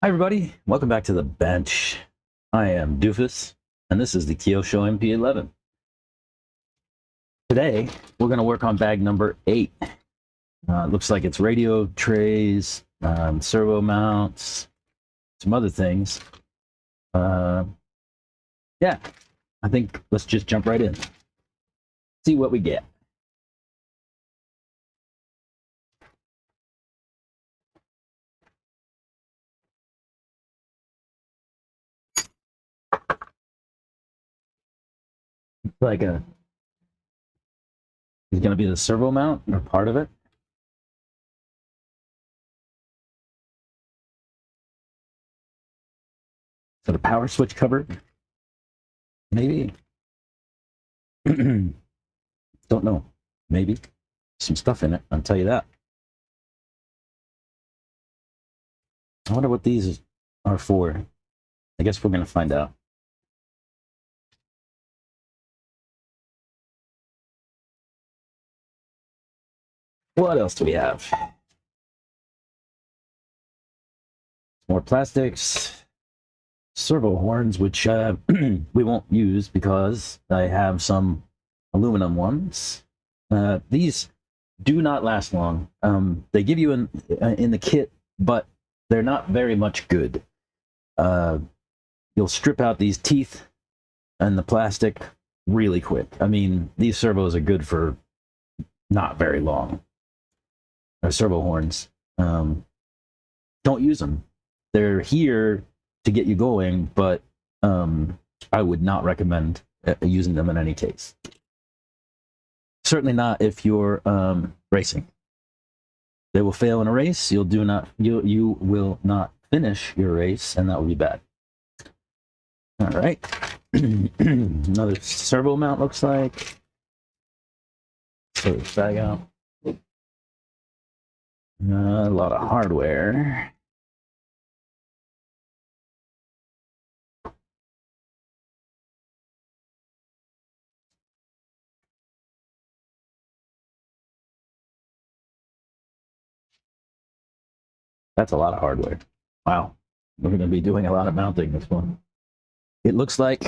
Hi everybody, welcome back to the bench. I am Doofus, and this is the Kyosho MP11. Today, we're going to work on bag number 8. Looks like it's radio trays, servo mounts, some other things. Yeah, I think let's just jump right in. See what we get. Like is going to be the servo mount or part of it. So the power switch cover, maybe. Don't know. Maybe some stuff in it. I'll tell you that. I wonder what these are for. I guess we're going to find out. What else do we have? More plastics, servo horns, which we won't use because I have some aluminum ones. These do not last long. They give you in the kit, but they're not very much good. You'll strip out these teeth and the plastic really quick. I mean, these servos are good for not very long. Or servo horns. Don't use them. They're here to get you going, but I would not recommend using them in any case. Certainly not if you're racing. They will fail in a race. You will not finish your race, and that will be bad. All right. Another servo mount looks like. So bag out. A lot of hardware. That's a lot of hardware. Wow. We're going to be doing a lot of mounting this one. It looks like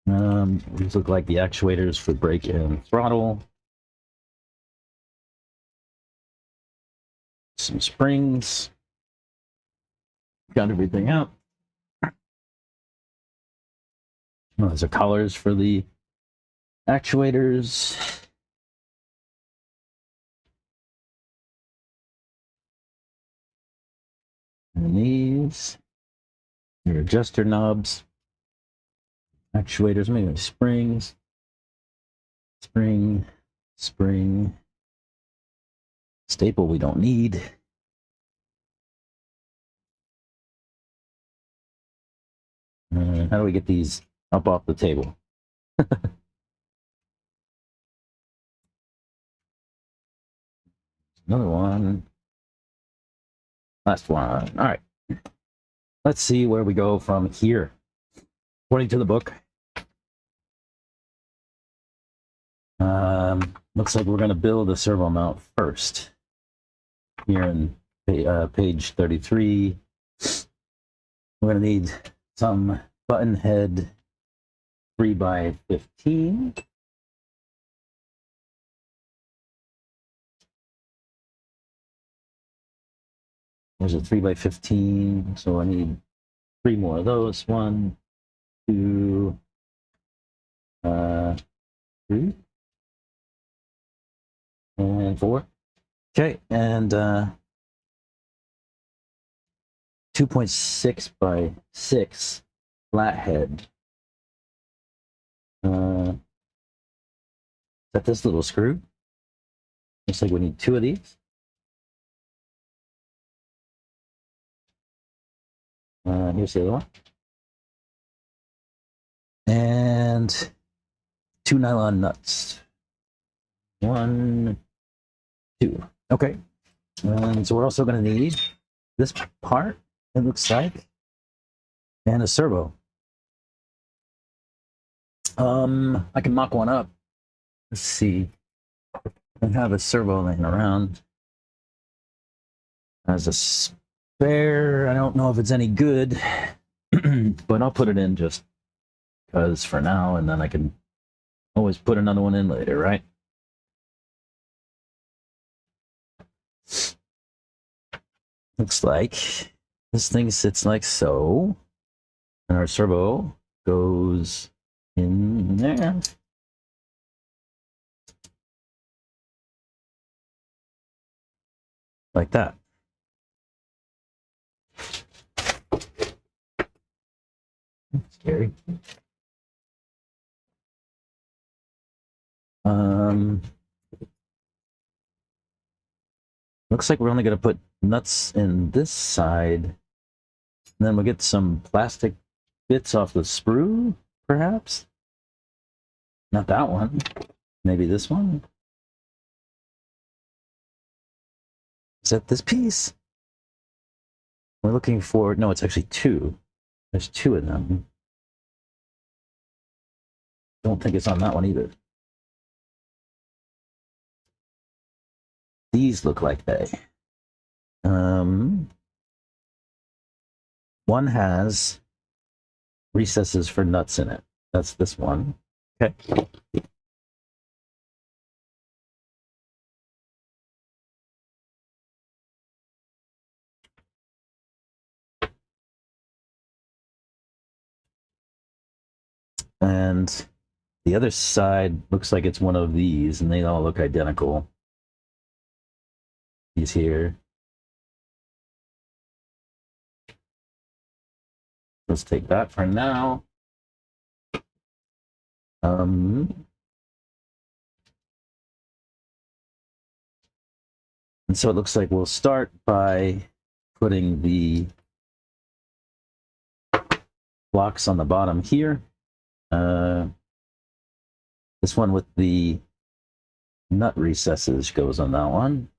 these look like the actuators for brake and throttle. Some springs. Got everything out. Oh, those are collars for the actuators. And these are adjuster knobs. Actuators, maybe springs. Spring. Staple we don't need. How do we get these up off the table? Another one. Last one. All right. Let's see where we go from here. According to the book, looks like we're going to build a servo mount first. Here in page 33, we're going to need some button head 3x15. There's a 3x15, so I need 3 more of those. 1, 2, 3, and 4. Okay, and 2.6 by 6 flathead. Is that this little screw? Looks like we need 2 of these. Here's the other one. And 2 nylon nuts. 1, 2. Okay. And so we're also going to need this part, it looks like, and a servo. I can mock one up. Let's see. I have a servo laying around. Has spare. I don't know if it's any good, but I'll put it in just because for now, and then I can always put another one in later, right? Looks like this thing sits like so, and our servo goes in there. Like that. Scary. Looks like we're only going to put nuts in this side. And then we'll get some plastic bits off the sprue, perhaps? Not that one. Maybe this one? Is that this piece? We're looking for... No, it's actually two. There's two of them. Don't think it's on that one either. These look like they. One has recesses for nuts in it. That's this one. Okay. And the other side looks like it's one of these, and they all look identical. These here. Let's take that for now. And so it looks like we'll start by putting the blocks on the bottom here. This one with the nut recesses goes on that one.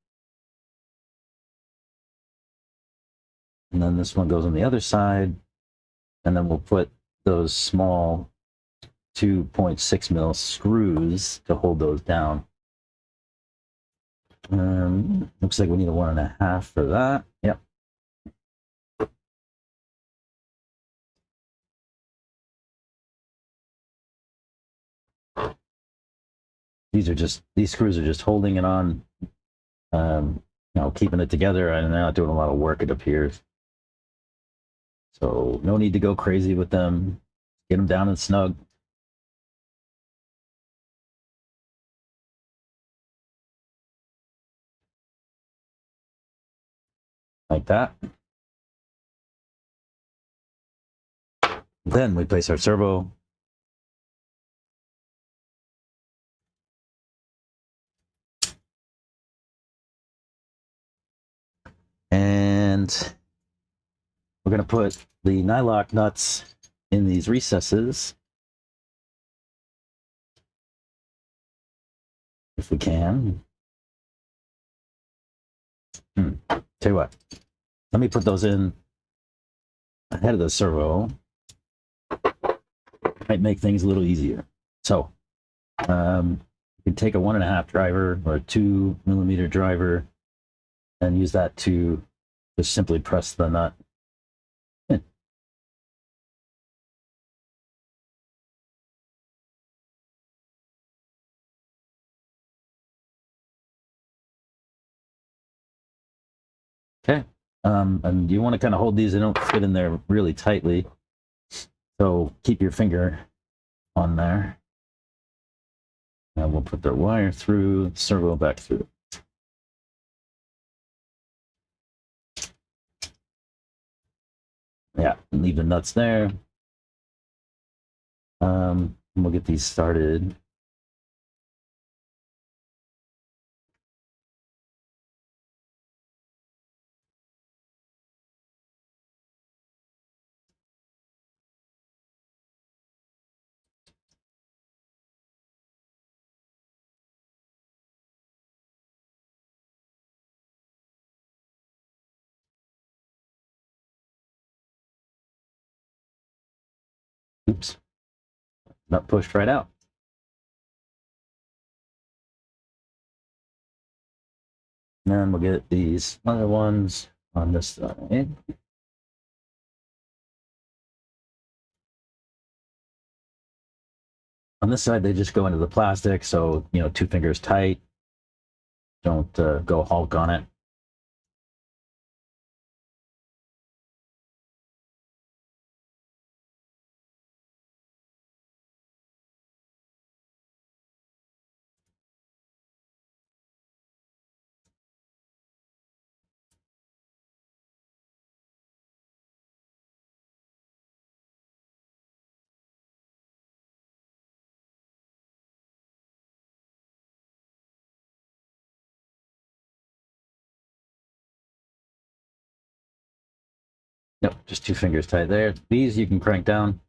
And then this one goes on the other side. And then we'll put those small 2.6 mil screws to hold those down. Looks like we need a 1.5 for that. Yep. These screws are just holding it on, keeping it together, and they're not doing a lot of work, it appears. So no need to go crazy with them. Get them down and snug. Like that. Then we place our servo. And we're going to put the nylock nuts in these recesses. If we can. Tell you what, let me put those in ahead of the servo. Might make things a little easier. So, you can take a 1.5 driver or a 2mm driver and use that to just simply press the nut in. Okay. And you want to kind of hold these, they don't fit in there really tightly. So keep your finger on there. And we'll put the wire through, servo back through. Yeah, and leave the nuts there. We'll get these started. Oops, nut pushed right out. And then we'll get these other ones on this side. On this side, they just go into the plastic, so, you know, 2 fingers tight. Don't go Hulk on it. Nope, just 2 fingers tight there. These you can crank down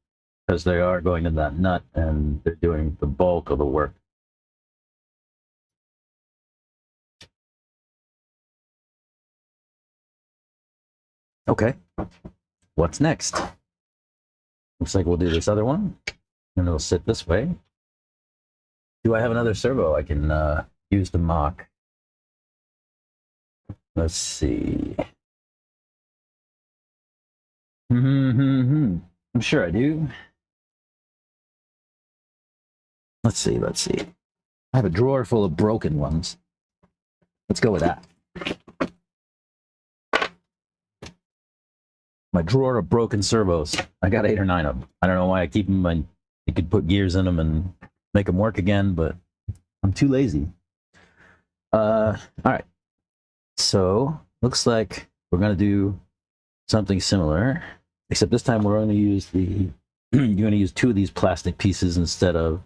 because they are going in that nut and they're doing the bulk of the work. Okay, what's next? Looks like we'll do this other one, and it'll sit this way. Do I have another servo I can use to mock? Let's see. I'm sure I do. Let's see. I have a drawer full of broken ones. Let's go with that. My drawer of broken servos. I got 8 or 9 of them. I don't know why I keep them. You could put gears in them and make them work again, but I'm too lazy. All right. So looks like we're gonna do something similar, except this time we're going to use the. You're going to use 2 of these plastic pieces instead of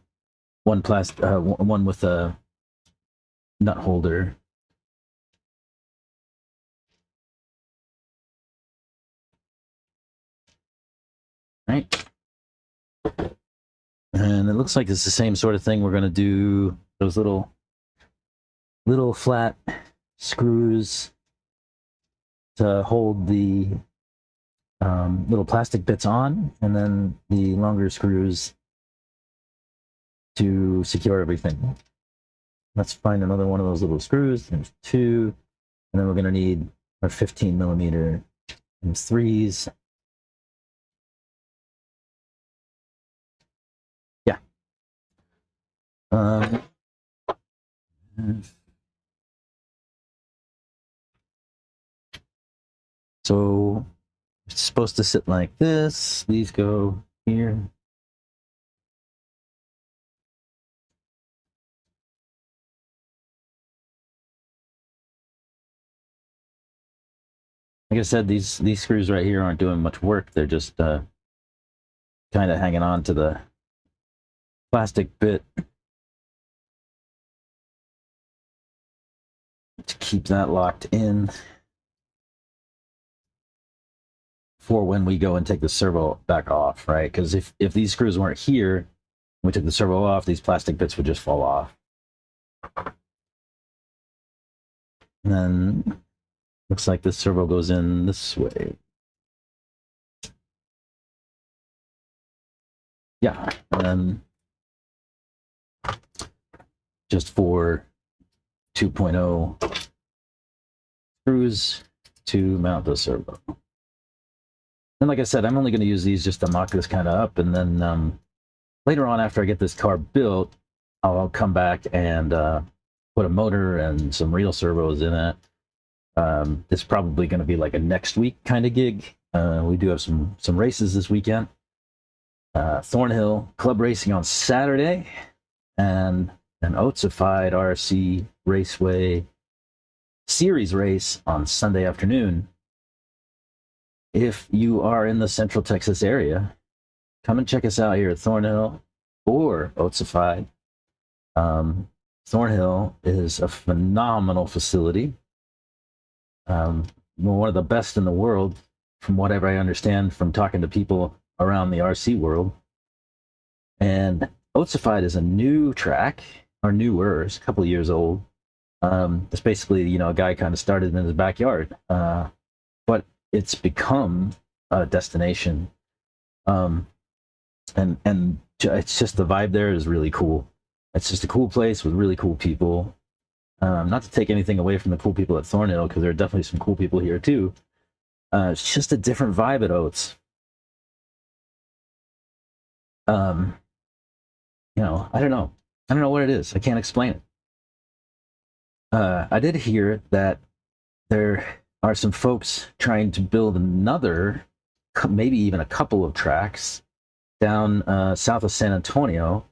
one with a nut holder. Right. And it looks like it's the same sort of thing. We're going to do those little flat screws to hold the little plastic bits on, and then the longer screws to secure everything. Let's find another one of those little screws. There's 2, and then we're going to need our 15mm and 3s. Yeah. So it's supposed to sit like this. These go here. Like I said, these screws right here aren't doing much work. They're just kind of hanging on to the plastic bit to keep that locked in for when we go and take the servo back off, right? Because if these screws weren't here, we took the servo off, these plastic bits would just fall off. And then looks like this servo goes in this way. Yeah, and then just for 2.0 screws to mount the servo. And like I said, I'm only going to use these just to mock this kind of up, and then later on, after I get this car built, I'll come back and put a motor and some real servos in it. It's probably going to be like a next week kind of gig. We do have some races this weekend. Thornhill Club Racing on Saturday, and an Oatsified RC Raceway Series race on Sunday afternoon. If you are in the Central Texas area, come and check us out here at Thornhill or Oatsified. Thornhill is a phenomenal facility. One of the best in the world, from whatever I understand from talking to people around the RC world. And Oatsified is a new track, or newer, it's a couple of years old. It's basically, a guy kind of started in his backyard, but it's become a destination. And it's just, the vibe there is really cool. It's just a cool place with really cool people. Not to take anything away from the cool people at Thornhill, because there are definitely some cool people here too. It's just a different vibe at Oats. You know, I don't know. I don't know what it is. I can't explain it. I did hear that there are some folks trying to build another, maybe even a couple of tracks down south of San Antonio,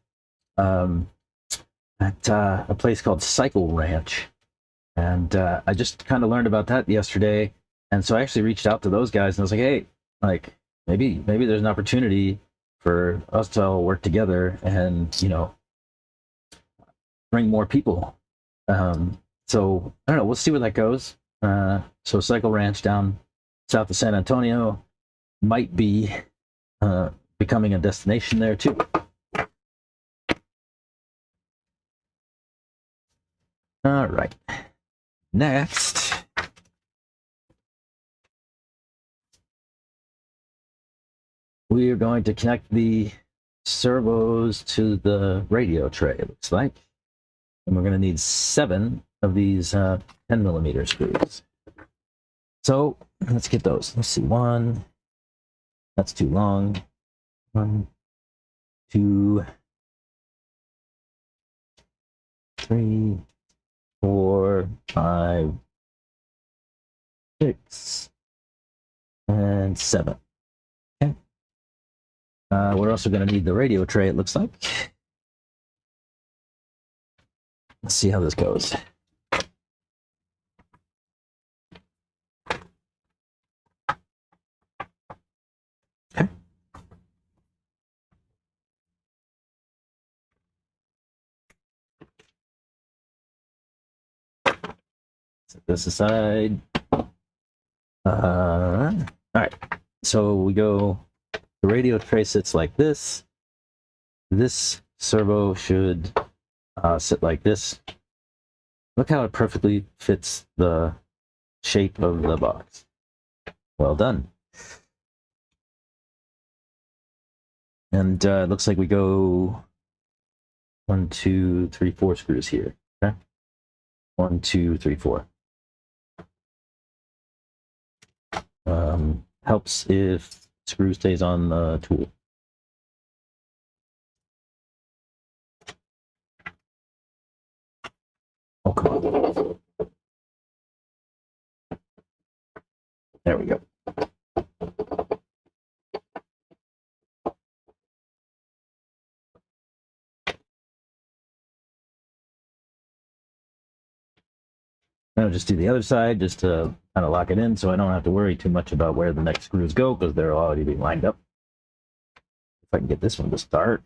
at a place called Cycle Ranch. And I just kind of learned about that yesterday. And so I actually reached out to those guys and I was like, hey, like maybe there's an opportunity for us to all work together and, you know, bring more people. So I don't know, we'll see where that goes. So Cycle Ranch down south of San Antonio might be becoming a destination there too. All right. Next, we are going to connect the servos to the radio tray, it looks like. And we're going to need 7 of these 10mm screws. So let's get those. Let's see, 1. That's too long. 1, 2, 3, 4, 5, 6, and 7. Okay. We're also going to need the radio tray, it looks like. Let's see how this goes. Okay. Set this aside. All right. So we go, the radio tray sits like this. This servo should sit like this. Look how it perfectly fits the shape of the box. Well done. And it looks like we go 1, 2, 3, 4 screws here. Okay. 1, 2, 3, 4. Helps if screw stays on the tool. Oh, come on. There we go. I'll just do the other side just to kind of lock it in so I don't have to worry too much about where the next screws go because they're already being lined up. If I can get this one to start.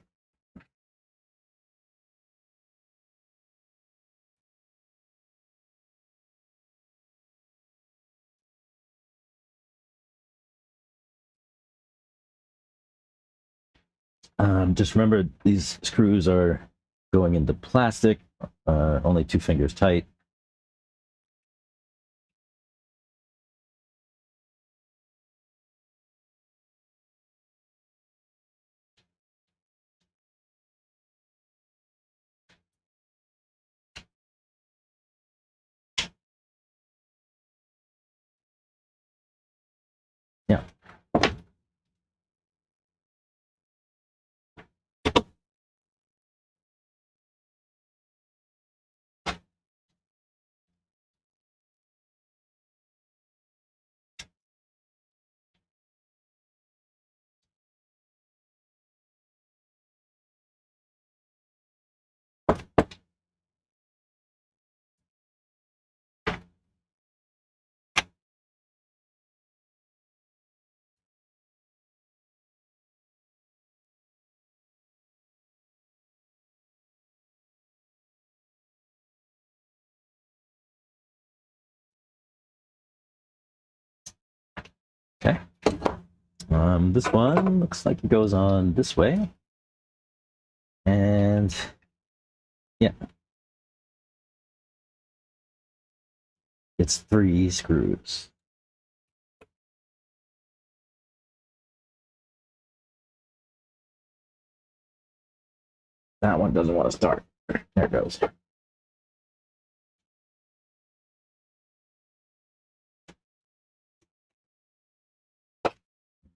Just remember these screws are going into plastic, only 2 fingers tight. Yeah. Okay. This one looks like it goes on this way. And yeah. It's 3 screws. That one doesn't want to start. There it goes.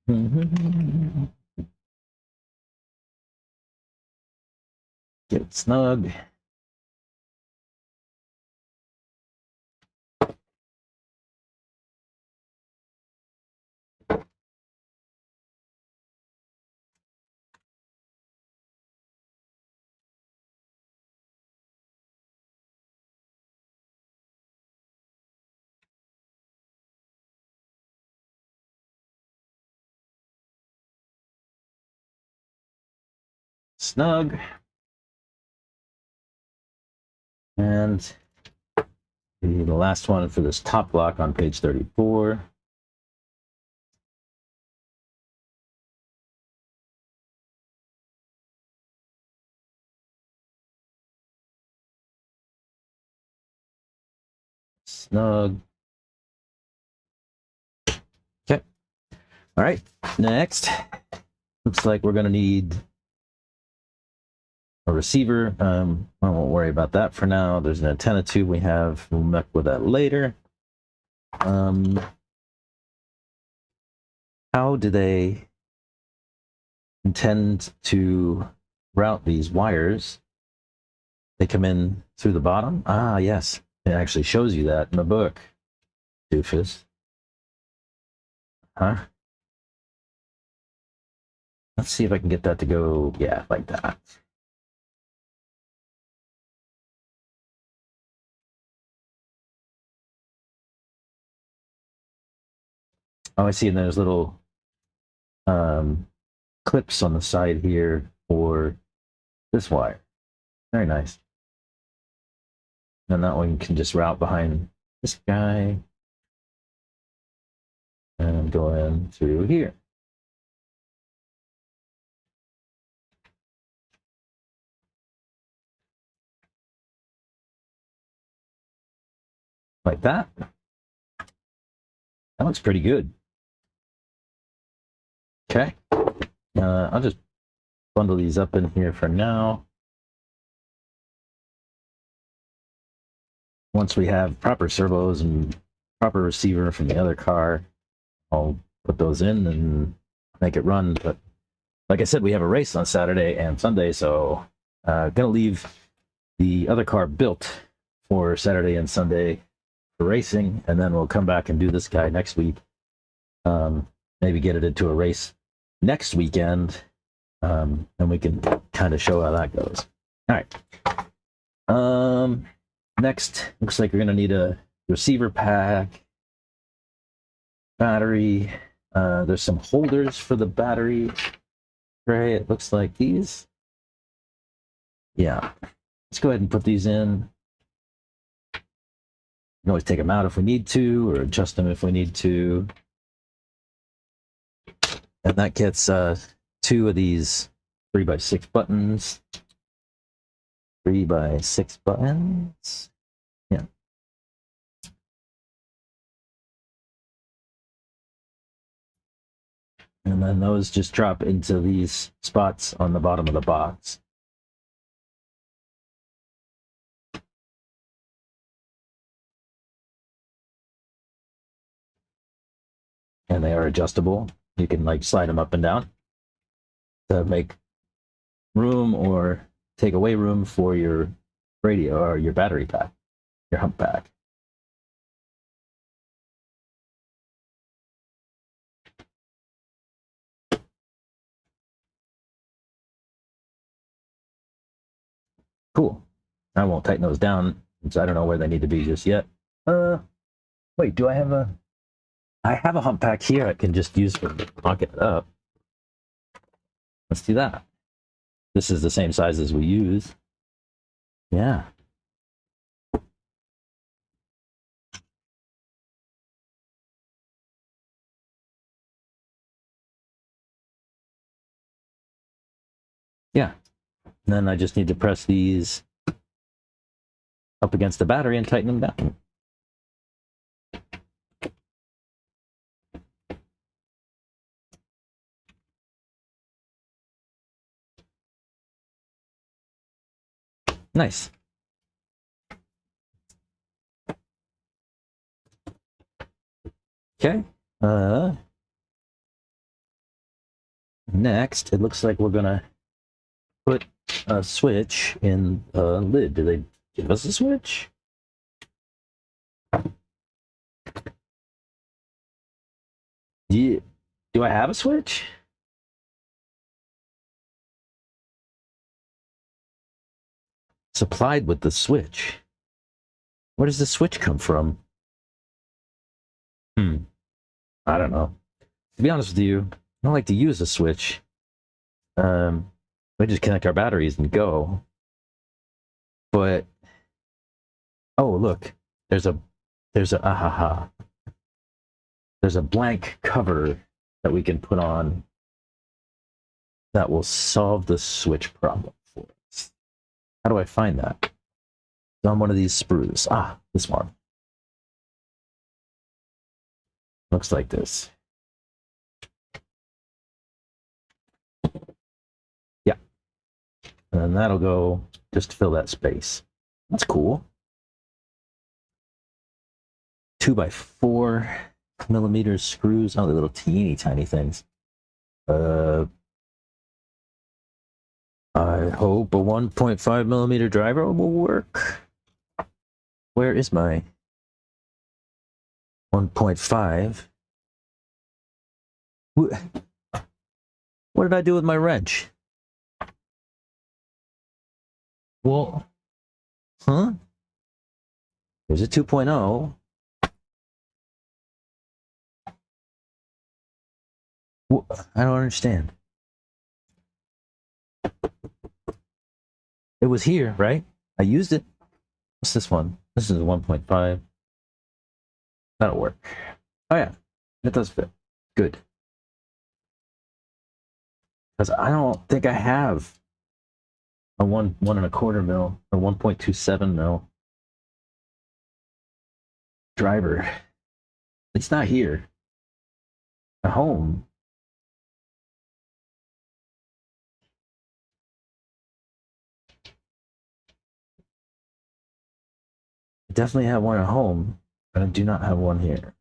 Get it snug. Snug. And the last one for this top block on page 34. Snug. Okay. All right. Next, looks like we're going to need a receiver. I won't worry about that for now. There's an antenna tube we have. We'll mess with that later. How do they intend to route these wires? They come in through the bottom? Ah, yes. It actually shows you that in the book. Doofus. Huh? Let's see if I can get that to go, yeah, like that. Oh, I see. And there's little clips on the side here for this wire. Very nice. And that one can just route behind this guy and go in through here. Like that. That looks pretty good. Okay. I'll just bundle these up in here for now. Once we have proper servos and proper receiver from the other car, I'll put those in and make it run. But like I said, we have a race on Saturday and Sunday, so gonna leave the other car built for Saturday and Sunday for racing, and then we'll come back and do this guy next week. Maybe get it into a race next weekend, and we can kind of show how that goes. All right. Next, looks like we're gonna need a receiver pack, battery. There's some holders for the battery tray. It looks like these. Yeah. Let's go ahead and put these in. We can always take them out if we need to, or adjust them if we need to. And that gets 2 of these 3x6 buttons. 3x6 buttons. Yeah. And then those just drop into these spots on the bottom of the box. And they are adjustable. You can like slide them up and down to make room or take away room for your radio or your battery pack, your hump pack. Cool. I won't tighten those down because I don't know where they need to be just yet. Wait, do I have a... I have a hump pack here I can just use for locking it up. Let's do that. This is the same size as we use. Yeah. Yeah. And then I just need to press these up against the battery and tighten them down. Nice. Okay. next, it looks like we're gonna put a switch in the lid. Do they give us a switch? Yeah. Do I have a switch? Supplied with the switch. Where does the switch come from? I don't know. To be honest with you, I don't like to use a switch. We just connect our batteries and go. But oh, look, there's a there's a blank cover that we can put on that will solve the switch problem for us. How do I find that? It's on one of these sprues. Ah, this one. Looks like this. Yeah. And then that'll go just to fill that space. That's cool. 2x4mm screws. Oh, the little teeny tiny things. I hope a 1.5mm driver will work. Where is my 1.5? What did I do with my wrench? Well, huh? There's a 2.0. I don't understand. It was here, right? I used it. What's this one? This is a 1.5. That'll work. Oh yeah, it does fit. Good. Because I don't think I have a 1.25 mil or 1.27 mil driver. It's not here. At home. I definitely have one at home, but I do not have one here.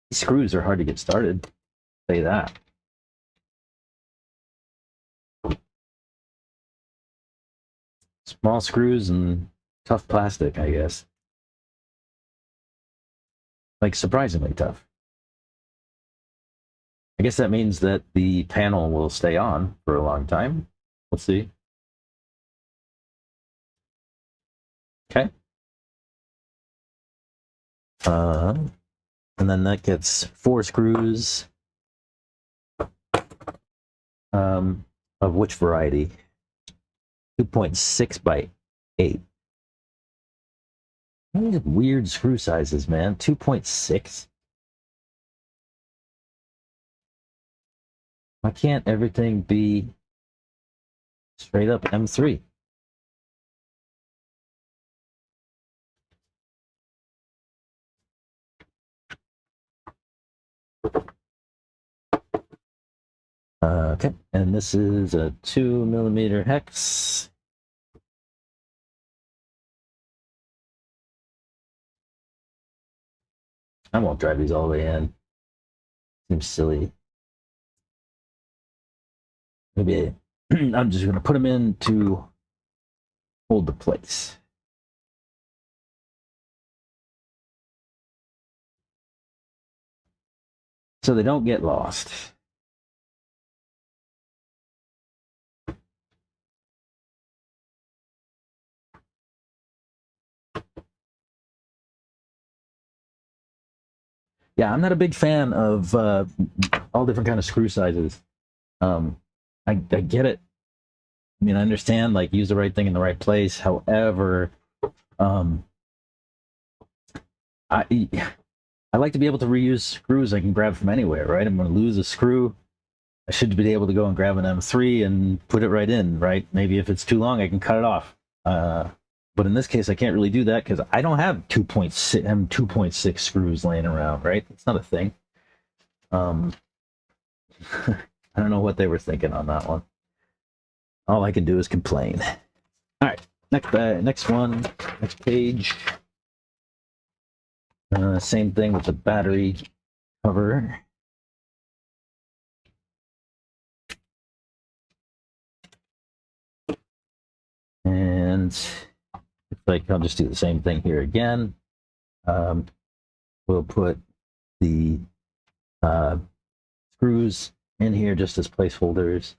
These screws are hard to get started. I'll say that. Small screws and tough plastic, I guess. Like surprisingly tough. I guess that means that the panel will stay on for a long time. Let's see. Okay. And then that gets 4 screws. Of which variety? 2.6 by 8. These weird screw sizes, man. 2.6. Why can't everything be straight up M3? Okay, and this is a 2mm hex. I won't drive these all the way in. Seems silly. Maybe I'm just going to put them in to hold the place. So they don't get lost. Yeah, I'm not a big fan of all different kind of screw sizes. I get it. I mean, I understand, like, use the right thing in the right place. However, I like to be able to reuse screws I can grab from anywhere, right? I'm going to lose a screw. I should be able to go and grab an M3 and put it right in, right? Maybe if it's too long, I can cut it off. But in this case, I can't really do that because I don't have 2.6 screws laying around, right? It's not a thing. I don't know what they were thinking on that one. All I can do is complain. All right, next one, next page. Same thing with the battery cover. And like I'll just do the same thing here again. We'll put the screws in here just as placeholders.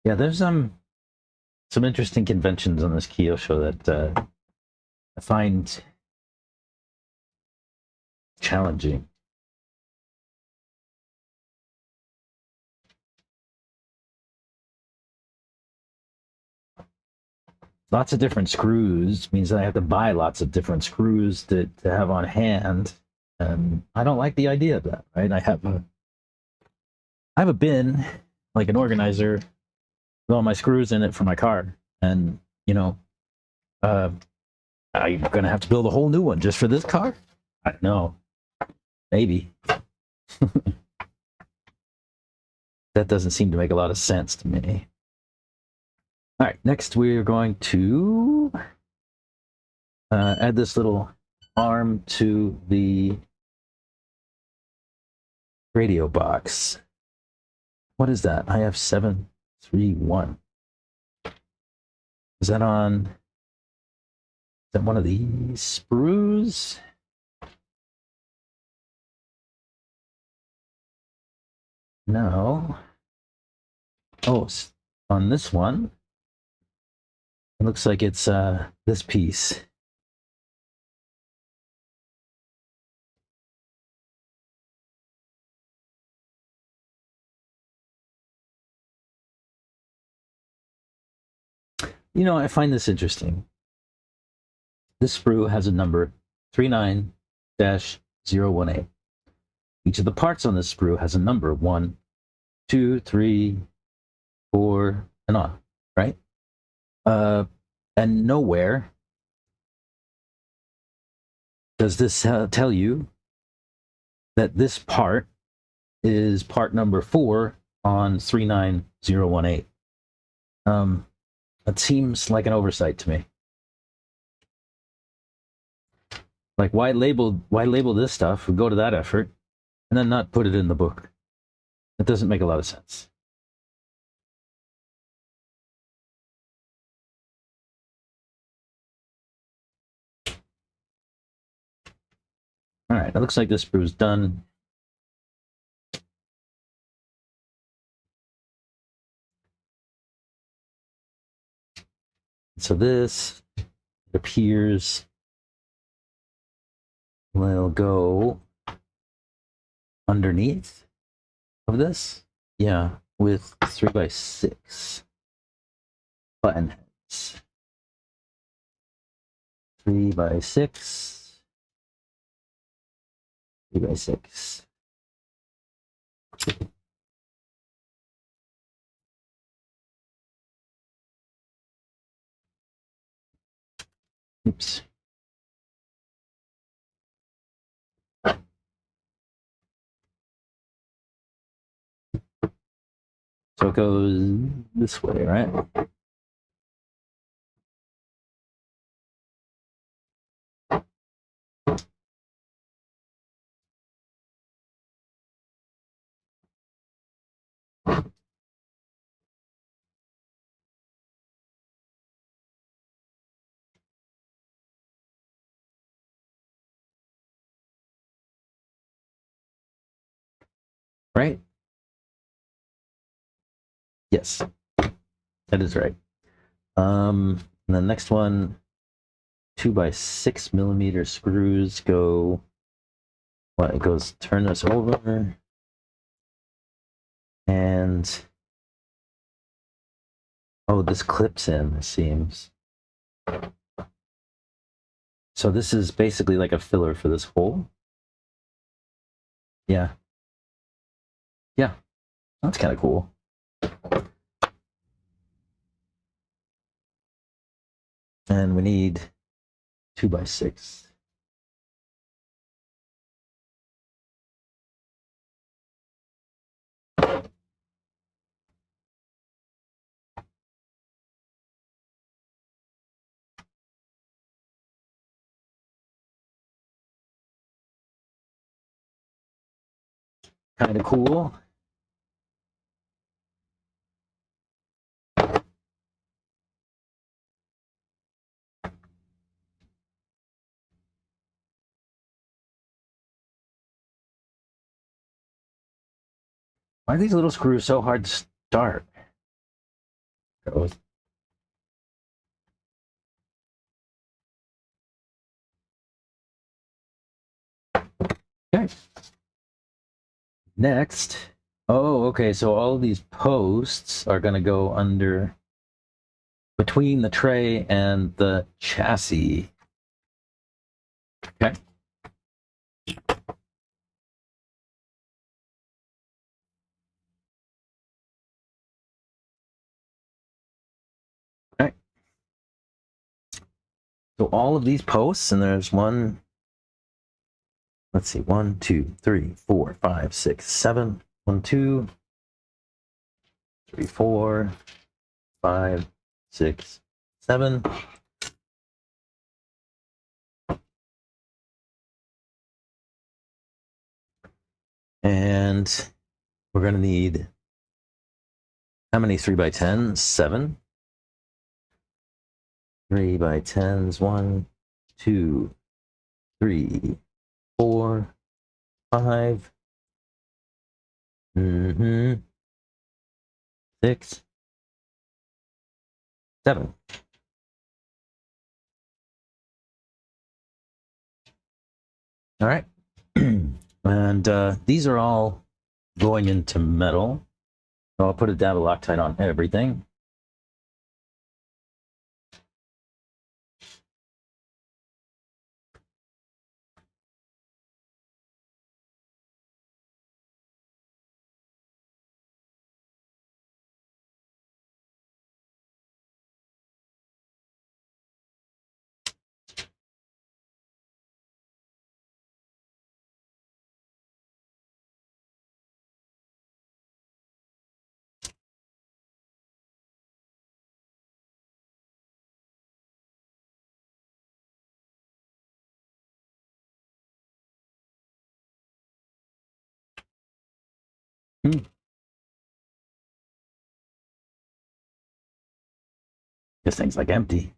Yeah, there's some interesting conventions on this Kyosho that I find challenging. Lots of different screws means that I have to buy lots of different screws to have on hand, and I don't like the idea of that. Right? I have a bin, like an organizer, with all my screws in it for my car, and you know, I'm gonna have to build a whole new one just for this car. I don't know, maybe. That doesn't seem to make a lot of sense to me. All right, next we're going to add this little arm to the radio box. What is that? I have 731. Is that on? Is that one of these sprues? No. Oh, on this one, it looks like it's this piece. You know, I find this interesting. This sprue has a number 39-018. Each of the parts on this sprue has a number 1, 2, 3, 4, and on, right? And nowhere does this tell you that this part is part number 4 on 39018. That seems like an oversight to me. Like, why label this stuff, go to that effort, and then not put it in the book? It doesn't make a lot of sense. All right, it looks like this sprue's done. So this, it appears, will go underneath of this. Yeah, with 3x6 button heads. 3x6. 3x6. Oops. So it goes this way, right? Right? Yes, that is right. And the next one, 2x6mm screws go. What, it goes, turn this over, and oh, this clips in, it seems. So this is basically like a filler for this hole. Yeah. Yeah, that's kind of cool. And we need 2x6. Kind of cool. Why are these little screws so hard to start? Okay. Next. Oh, okay. So all of these posts are going to go under between the tray and the chassis. Okay. Okay. So all of these posts, and there's one, let's see, 1, 2, 3, 4, 5, 6, 7. 1, 2, 3, 4, 5, 6, 7. And we're going to need how many 3x10s? 7. 3x10s. 1, 2, 3, 4, 5. 6, 7. All right. And these are all going into metal. So I'll put a dab of Loctite on everything. This thing's like empty.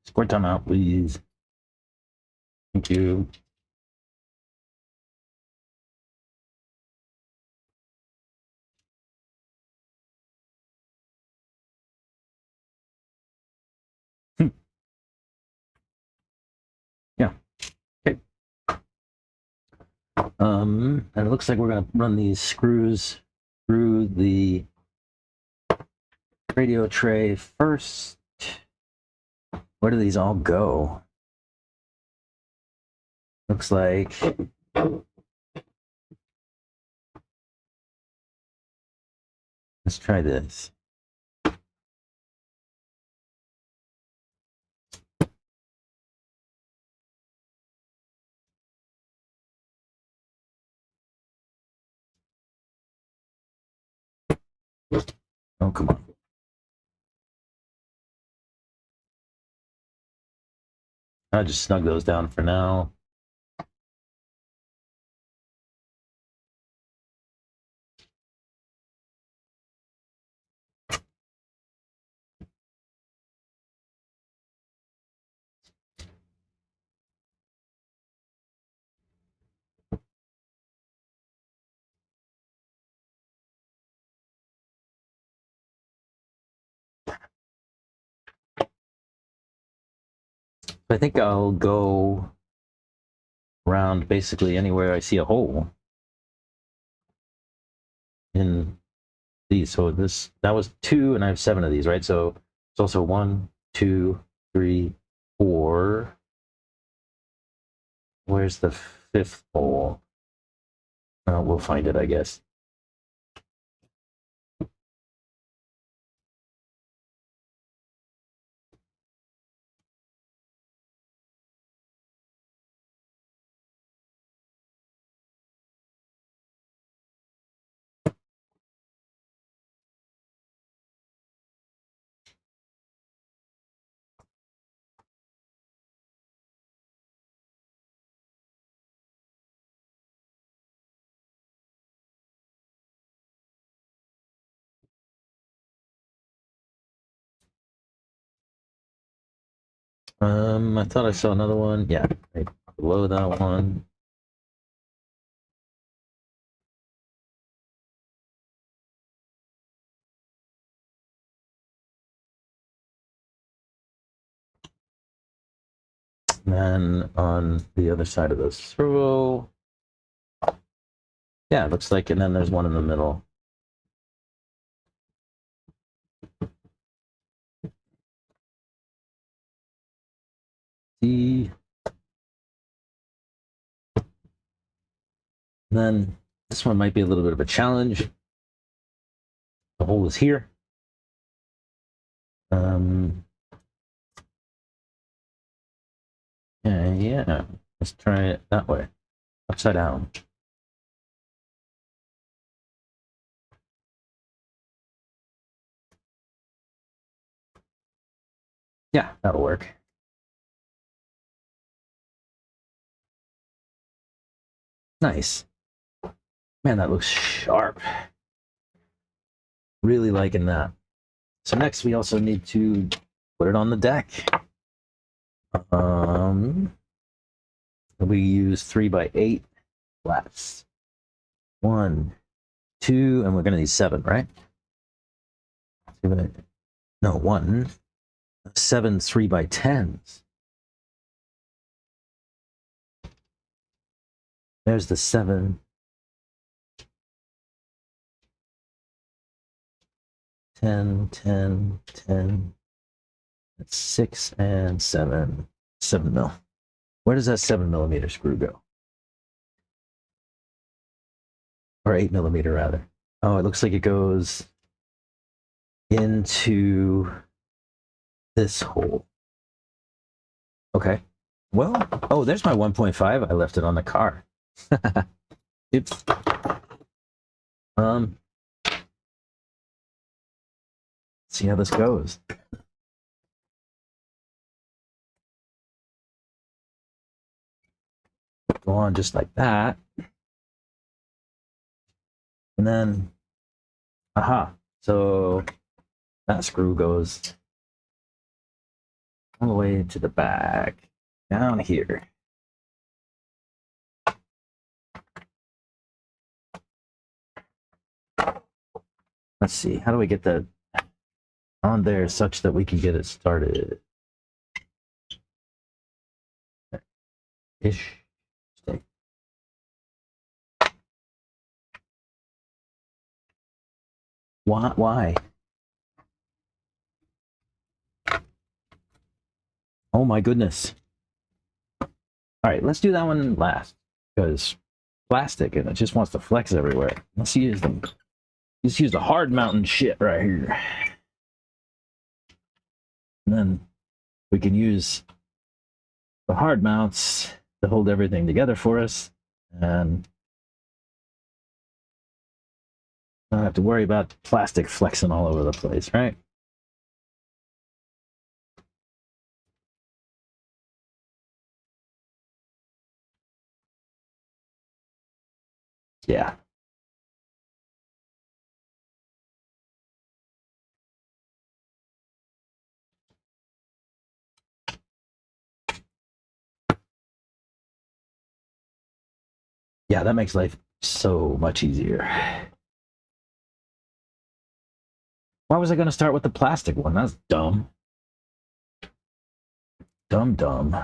Squirt time out, please. Thank you. Yeah. Okay. And it looks like we're gonna run these screws through the radio tray first. Where do these all go? Looks like let's try this. Oh, come on. I'll just snug those down for now. I think I'll go around basically anywhere I see a hole in these. So that was 2, and I have 7 of these, right? So it's also 1, 2, 3, 4. Where's the fifth hole. We'll find it, I guess. I thought I saw another one. Yeah, right below that one. And then on the other side of the servo. Yeah, it looks like, and then there's one in the middle. See. And then this one might be a little bit of a challenge. The hole is here. Yeah. Let's try it that way. Upside down. Yeah, that'll work. Nice. Man, that looks sharp. Really liking that. So next we also need to put it on the deck. We use 3x8 flats. 1, 2, and we're gonna need 7, right? No, 1, 7 3x10s. There's the 7. 10, 10, 10. That's 6 and 7. 7 mil. Where does that 7mm screw go? Or 8mm rather. Oh, it looks like it goes into this hole. Okay. Well, oh, there's my 1.5. I left it on the car. Oops. See how this goes. Go on just like that. And then, aha. So that screw goes all the way to the back, down here. Let's see, how do we get that on there such that we can get it started? Ish. Stay. Why? Oh my goodness. All right, let's do that one last, because plastic and it just wants to flex everywhere. Let's use them. Let's use the hard mountain shit right here. And then we can use the hard mounts to hold everything together for us, and not have to worry about plastic flexing all over the place, right? Yeah. Yeah, that makes life so much easier. Why was I going to start with the plastic one? That's dumb. Dumb.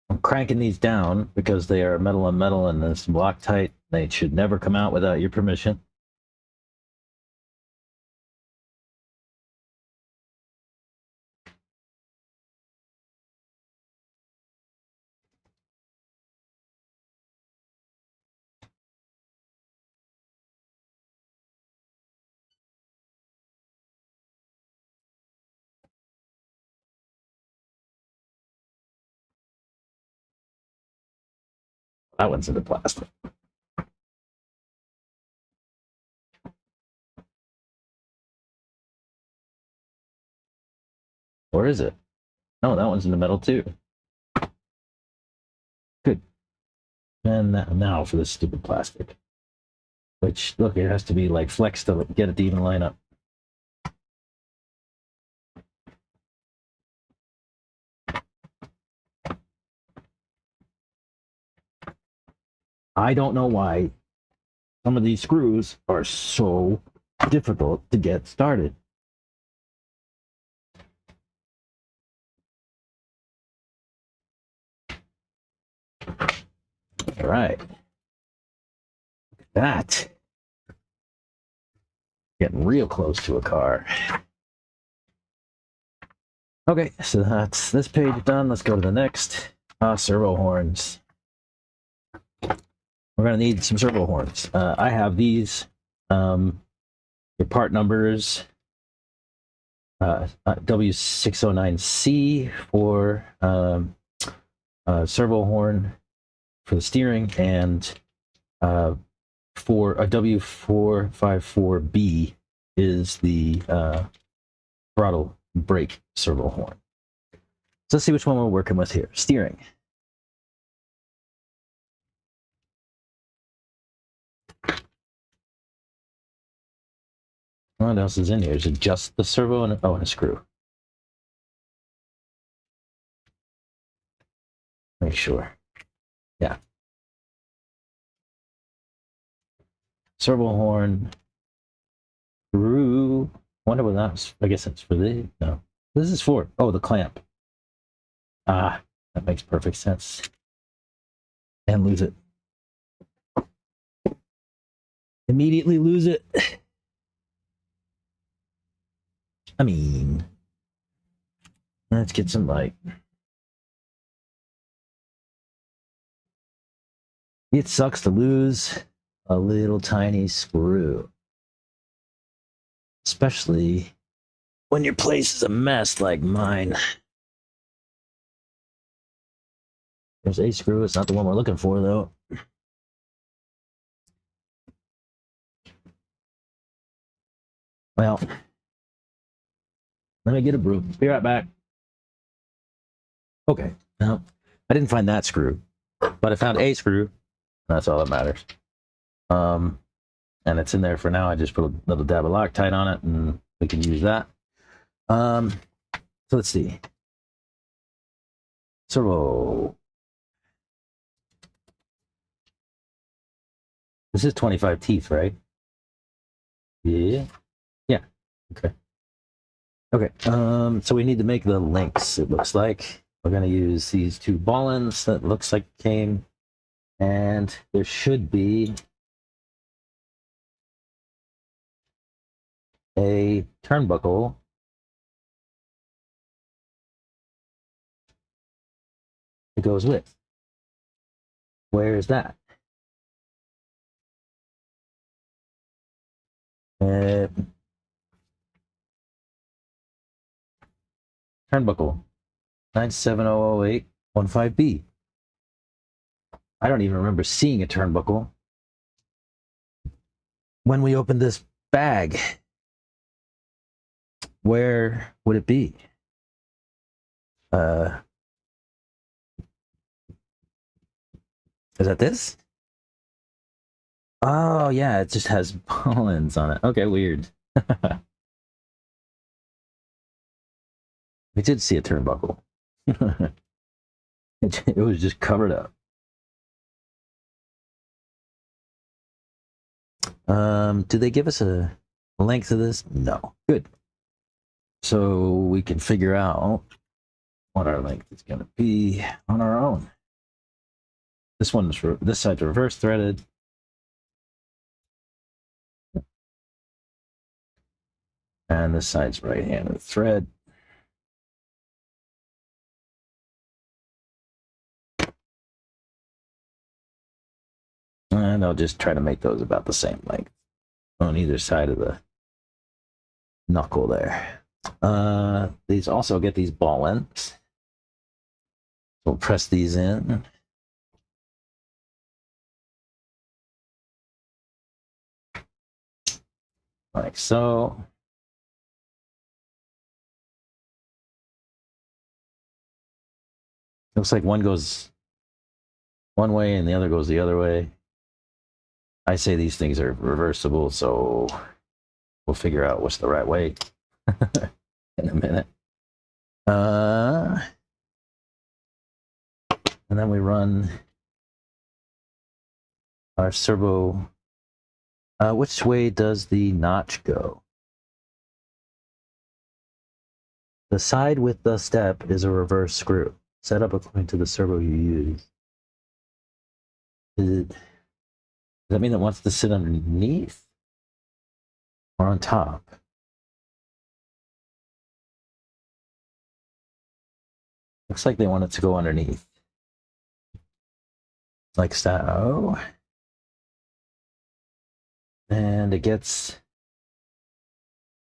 I'm cranking these down because they are metal on metal and this Loctite. They should never come out without your permission. that one's in the plastic. Or is it? No, that one's in the metal too. Good. And now for this stupid plastic. Which, look, it has to be like flexed to get it to even line up. I don't know why some of these screws are so difficult to get started. All right. Look at that. Getting real close to a car. Okay, so that's this page done. Let's go to the next. Servo horns. We're going to need some servo horns. I have these. Your part numbers. W609C for servo horn for the steering, and for a W454B is the throttle brake servo horn. So let's see which one we're working with here. Steering. What else is in here? Is it just the servo and and a screw? Make sure. Yeah. Servo horn. Screw. Wonder what that's. I guess that's for the. No. This is for. Oh, the clamp. Ah, that makes perfect sense. And lose it. Immediately lose it. I mean, let's get some light. It sucks to lose a little tiny screw, especially when your place is a mess like mine. There's a screw. It's not the one we're looking for, though. Well, let me get a broom. Be right back. Okay. Now, I didn't find that screw, but I found a screw. That's all that matters. And it's in there for now. I just put a little dab of Loctite on it, and we can use that. So let's see. Servo. This is 25 teeth, right? Yeah. Yeah. Okay. Okay. So we need to make the links. It looks like we're going to use these two ball ends that looks like came, and there should be a turnbuckle that goes with. Where is that? Turnbuckle 9700815B. I don't even remember seeing a turnbuckle when we opened this bag. Where would it be? Is that this? Oh, yeah, it just has pollens on it. Okay, weird. We did see a turnbuckle. It was just covered up. Did they give us a length of this? No. Good. So we can figure out what our length is going to be on our own. This side's reverse threaded. And this side's right-handed thread. And I'll just try to make those about the same length on either side of the knuckle there. These also get these ball ends. We'll press these in. like so. Looks like one goes one way and the other goes the other way. I say these things are reversible, so we'll figure out what's the right way in a minute. And then we run our servo. Which way does the notch go? The side with the step is a reverse screw. Set up according to the servo you use. Does that mean it wants to sit underneath or on top? Looks like they want it to go underneath. Like so. And it gets,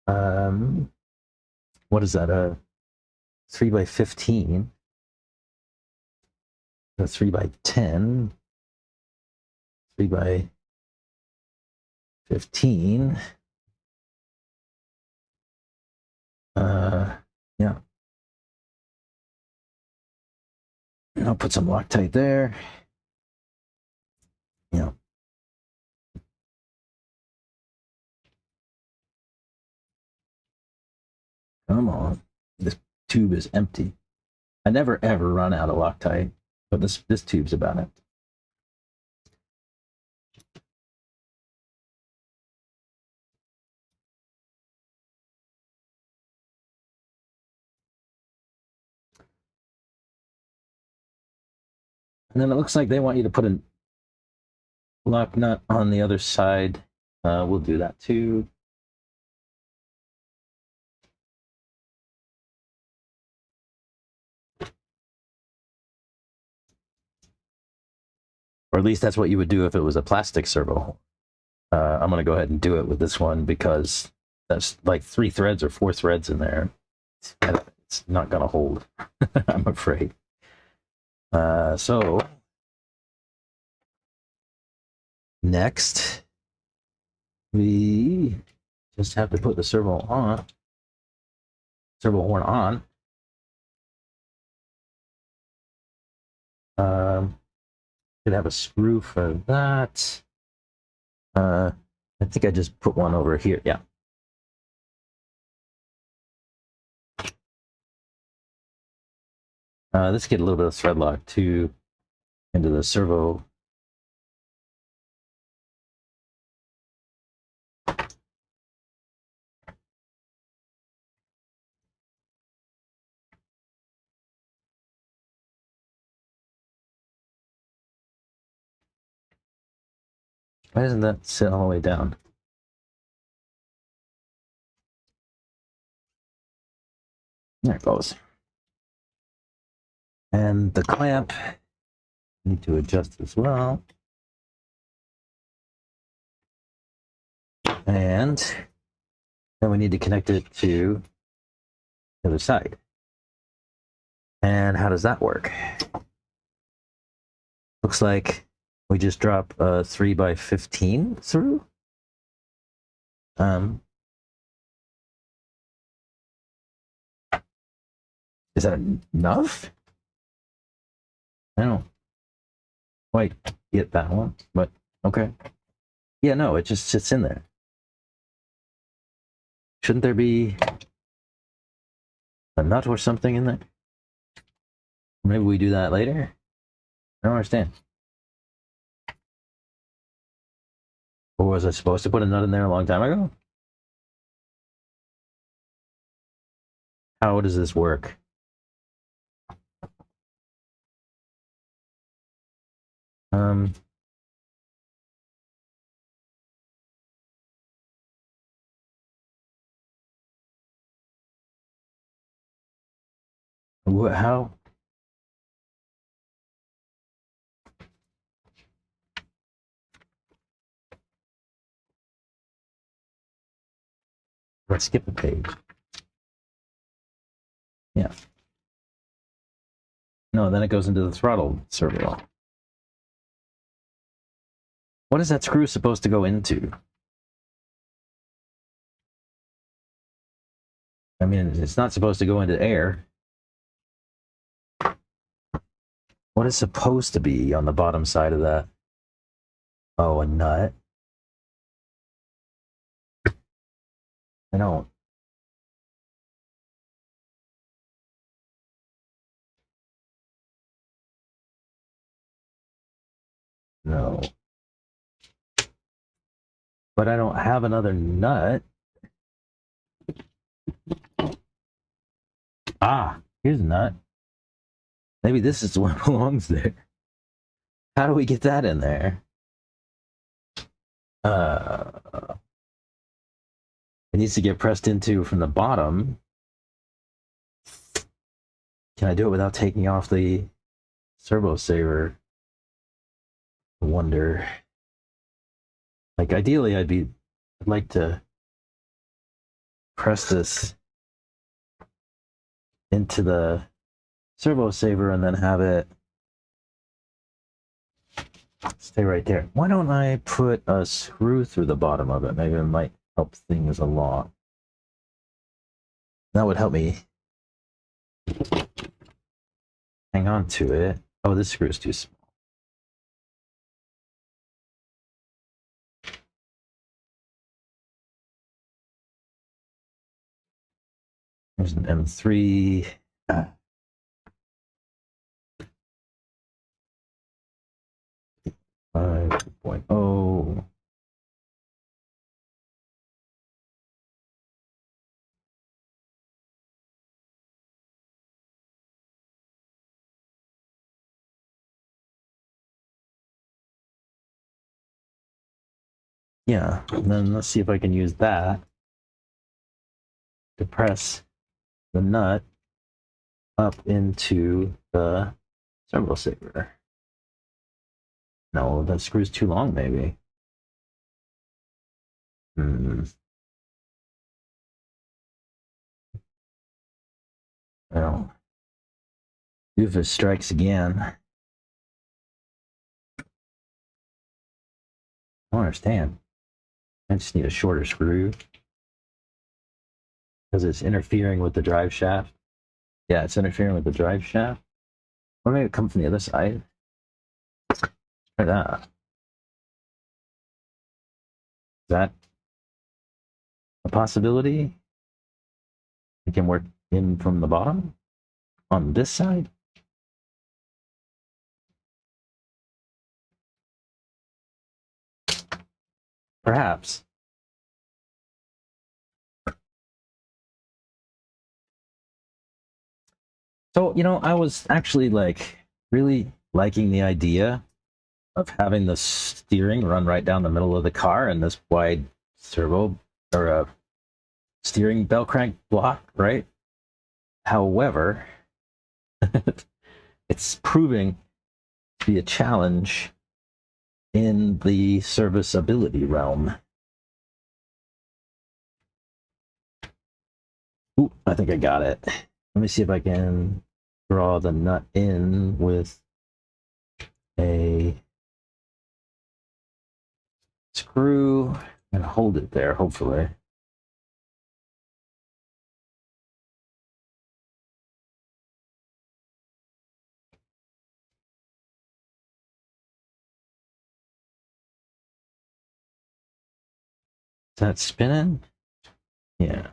what is that? A 3x15. A 3x10. 3x15. Yeah. And I'll put some Loctite there. Yeah. Come on. This tube is empty. I never ever run out of Loctite, but this tube's about empty. And then it looks like they want you to put a lock nut on the other side. We'll do that too. Or at least that's what you would do if it was a plastic servo. I'm going to go ahead and do it with this one because that's like 3 threads or 4 threads in there. It's not going to hold, I'm afraid. So next, we just have to put the servo horn on. Should have a screw for that. I think I just put one over here. Yeah. Let's get a little bit of thread lock too into the servo. Why doesn't that sit all the way down? There it goes. And the clamp, need to adjust as well. And then we need to connect it to the other side. And how does that work? Looks like we just drop a 3x15 through. Is that enough? I don't quite get that one, but okay. Yeah, no, it just sits in there. Shouldn't there be a nut or something in there? Maybe we do that later? I don't understand. Or was I supposed to put a nut in there a long time ago? How does this work? How? Let's skip a page. Yeah. No, then it goes into the throttle servo. What is that screw supposed to go into? I mean, it's not supposed to go into air. What is supposed to be on the bottom side of that? Oh, a nut. I don't. No. But I don't have another nut. Ah, here's a nut. Maybe this is the one that belongs there. How do we get that in there? It needs to get pressed into from the bottom. Can I do it without taking off the servo saver? I wonder. Like, ideally, I'd like to press this into the servo saver and then have it stay right there. Why don't I put a screw through the bottom of it? Maybe it might help things along. That would help me hang on to it. Oh, this screw is too small. There's an M3. 5.0. Yeah, and then let's see if I can use that to press the nut up into the servo saver. No, that screw's too long, maybe. Well, Doofus strikes again. I don't understand. I just need a shorter screw because it's interfering with the drive shaft. Yeah, it's interfering with the drive shaft. Or maybe it comes from the other side. Try that. Is that a possibility? It can work in from the bottom on this side. Perhaps. So, I was actually like really liking the idea of having the steering run right down the middle of the car and this wide servo or a steering bell crank block, right? However, it's proving to be a challenge in the serviceability realm. Ooh, I think I got it. Let me see if I can draw the nut in with a screw and hold it there, hopefully. Is that spinning? Yeah.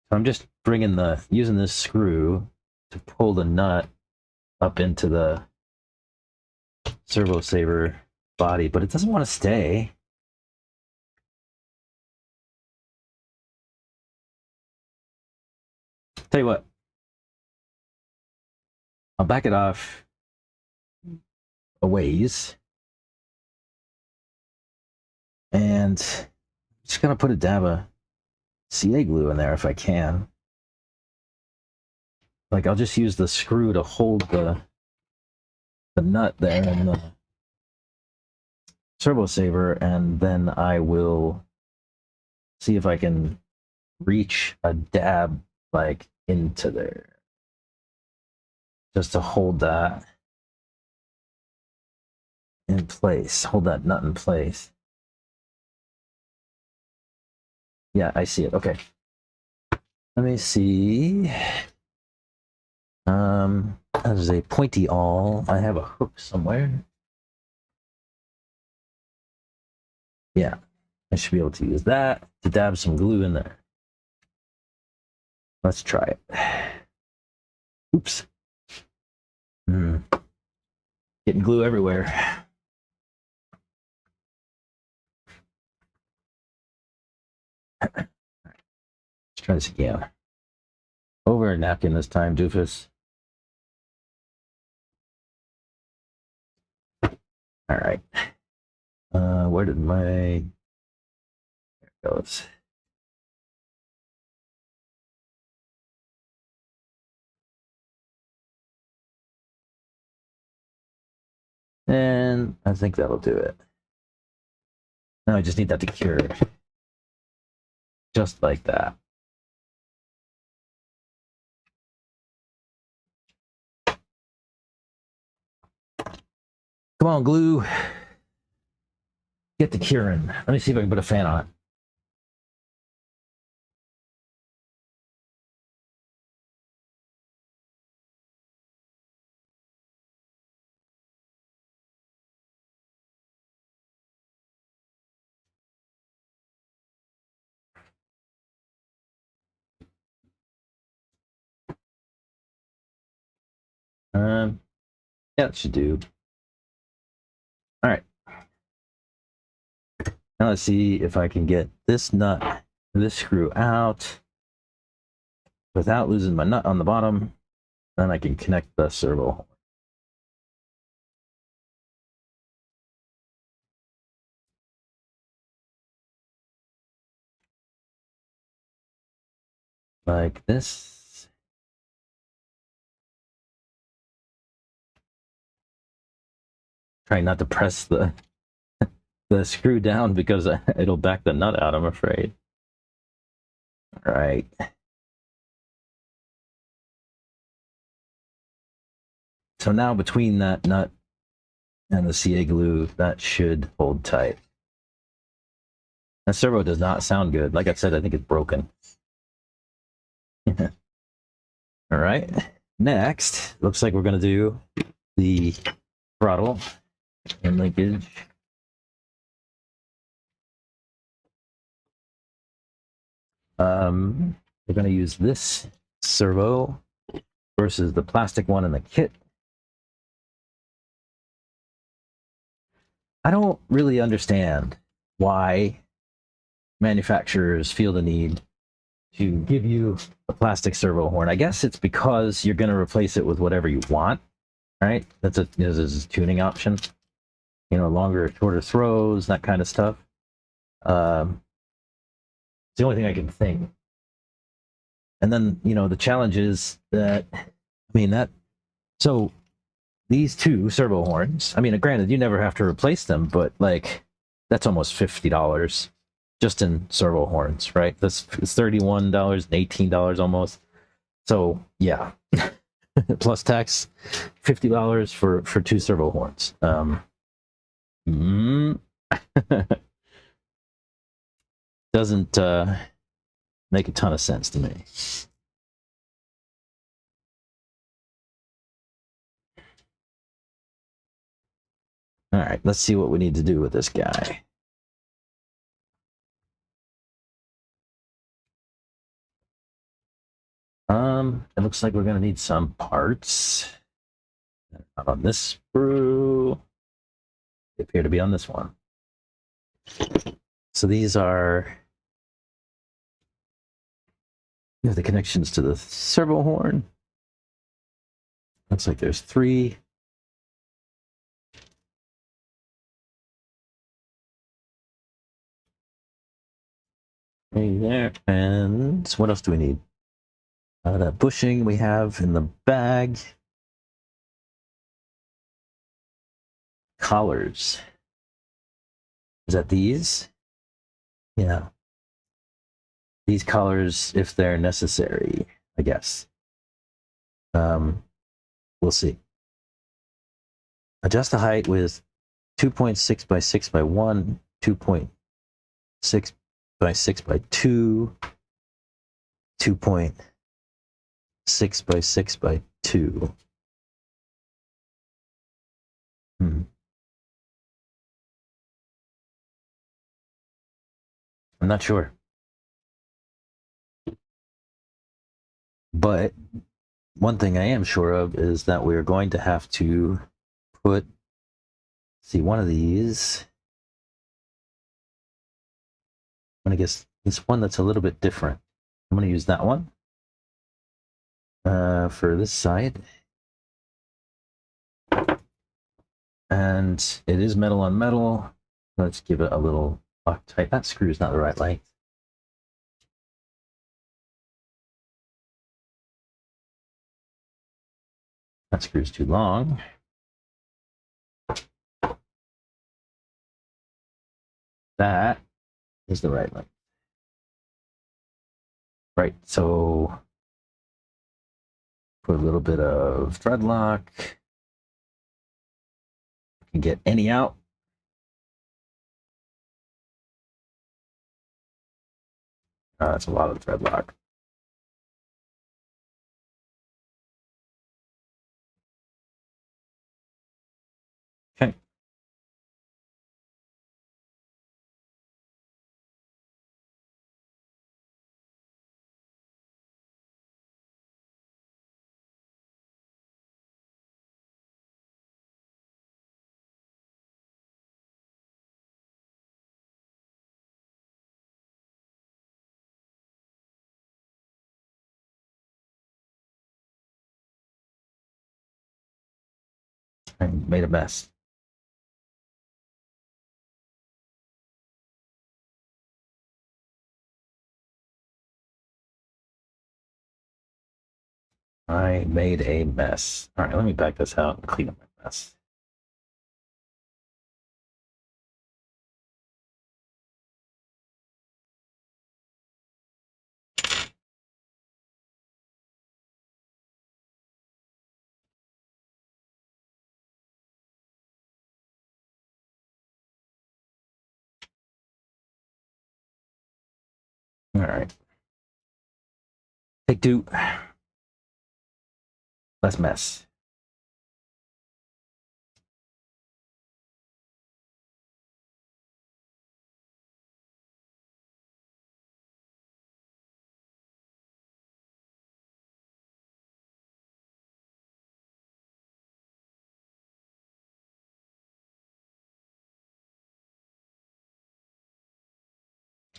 So I'm just using this screw to pull the nut up into the servo saver body, but it doesn't want to stay. Tell you what, I'll back it off a ways. And I'm just gonna put a dab of CA glue in there if I can. Like, I'll just use the screw to hold the nut there in the servo saver, and then I will see if I can reach a dab like into there just to hold that. in place. Hold that nut in place. Yeah, I see it. Okay. Let me see. That is a pointy awl. I have a hook somewhere. Yeah, I should be able to use that to dab some glue in there. Let's try it. Oops. Getting glue everywhere. Let's try this again. Over a napkin this time, doofus. All right. Where did my... There it goes. And I think that'll do it. Now I just need that to cure. Just like that. Come on, glue. Get the curing. Let me see if I can put a fan on it. Yeah, it should do. All right. Now let's see if I can get this nut, this screw out without losing my nut on the bottom. Then I can connect the servo. Like this. Try not to press the screw down because it'll back the nut out, I'm afraid. All right. So now between that nut and the CA glue, that should hold tight. That servo does not sound good. Like I said, I think it's broken. All right. Next, looks like we're going to do the throttle and linkage. We're going to use this servo versus the plastic one in the kit. I don't really understand why manufacturers feel the need to give you a plastic servo horn. I guess it's because you're going to replace it with whatever you want, right? That's a tuning option. You know, longer, shorter throws, that kind of stuff. It's the only thing I can think. And then, you know, the challenge is that, so these two servo horns, I mean, granted, you never have to replace them, but like, that's almost $50 just in servo horns, right? It's $31 and $18 almost. So yeah, plus tax, $50 for two servo horns. Doesn't make a ton of sense to me. All right, let's see what we need to do with this guy. It looks like we're gonna need some parts. Not on this sprue. They appear to be on this one. So these are the connections to the servo horn. Looks like there's 3. Right there. And what else do we need? That bushing we have in the bag. Collars. Is that these? Yeah. These collars, if they're necessary, I guess. We'll see. Adjust the height with 2.6 by 6 by 1, 2.6 by 6 by 2, 2.6 by 6 by 2. I'm not sure. But one thing I am sure of is that we're going to have to put, see, one of these. I'm going to guess this one that's a little bit different. I'm going to use that one for this side. And it is metal on metal. Let's give it a little Loctite. That screw is not the right length. That screw's too long. That is the right length. Right, so put a little bit of thread lock. Can get any out. That's a lot of thread lock. Okay. I made a mess. I made a mess. All right, let me back this out and clean up my mess. All right. Take two. Less mess.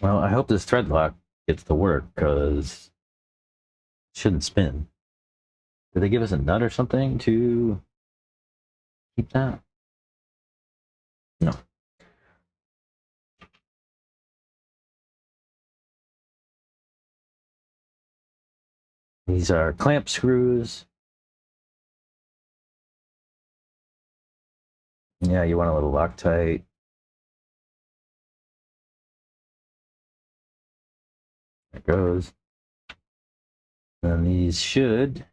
Well, I hope this thread lock gets to work because it shouldn't spin. Did they give us a nut or something to keep that? No. These are clamp screws. Yeah, you want a little Loctite. There it goes. And these should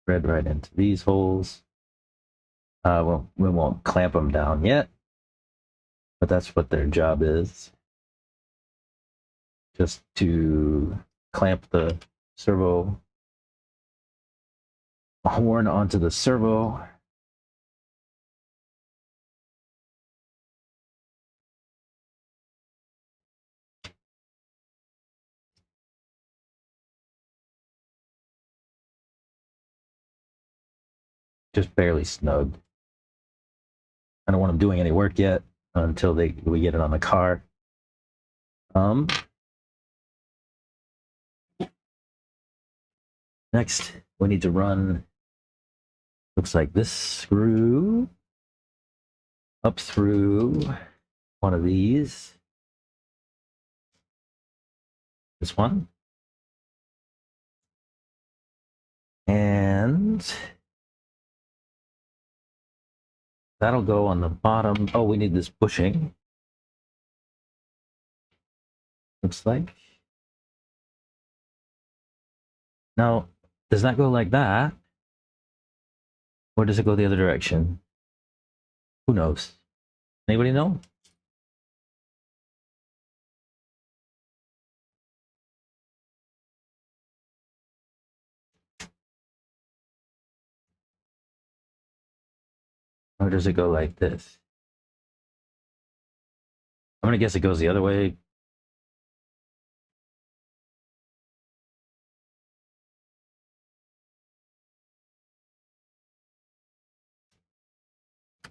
thread right into these holes. Well, we won't clamp them down yet, but that's what their job is. Just to clamp the servo horn onto the servo. Just barely snug. I don't want them doing any work yet until we get it on the car. Next, we need to run, looks like this screw up through one of these. This one. And that'll go on the bottom. Oh, we need this bushing. Looks like. Now, does that go like that? Or does it go the other direction? Who knows? Anybody know? Or does it go like this? I'm gonna guess it goes the other way.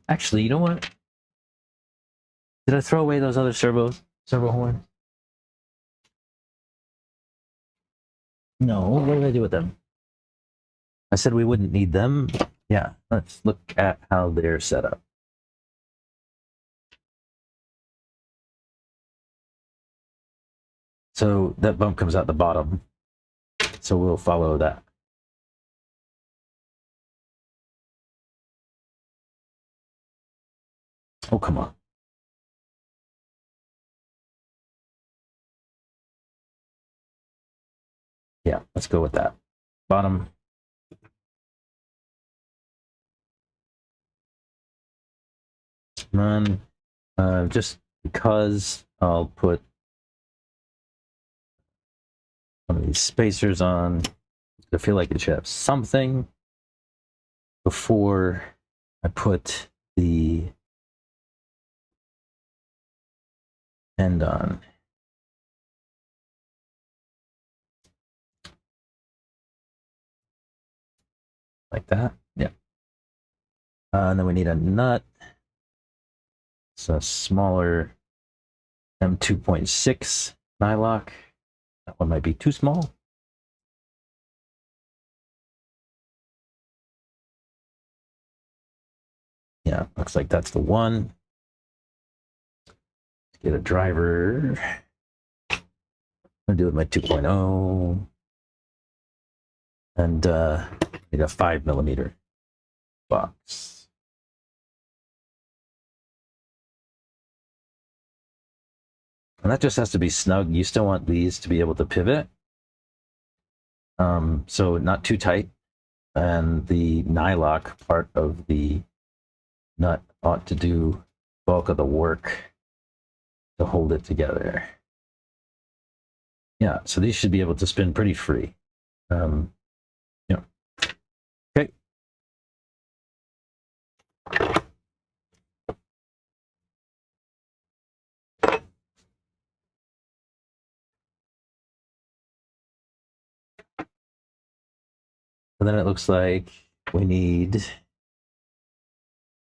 Actually, you know what? Did I throw away those other servo horns? No, what did I do with them? I said we wouldn't need them. Yeah, let's look at how they're set up. So that bump comes out the bottom. So we'll follow that. Oh, come on. Yeah, let's go with that. Bottom. Run. Just because I'll put one of these spacers on. I feel like it should have something before I put the end on. Like that. Yeah. And then we need a nut. It's a smaller M2.6 nylock. That one might be too small. Yeah, looks like that's the one. Let's get a driver. I'm gonna do it with my 2.0. And need a 5mm box. And that just has to be snug. You still want these to be able to pivot. So not too tight. And the nylock part of the nut ought to do bulk of the work to hold it together. Yeah, so these should be able to spin pretty free. Yeah. Okay. And then it looks like we need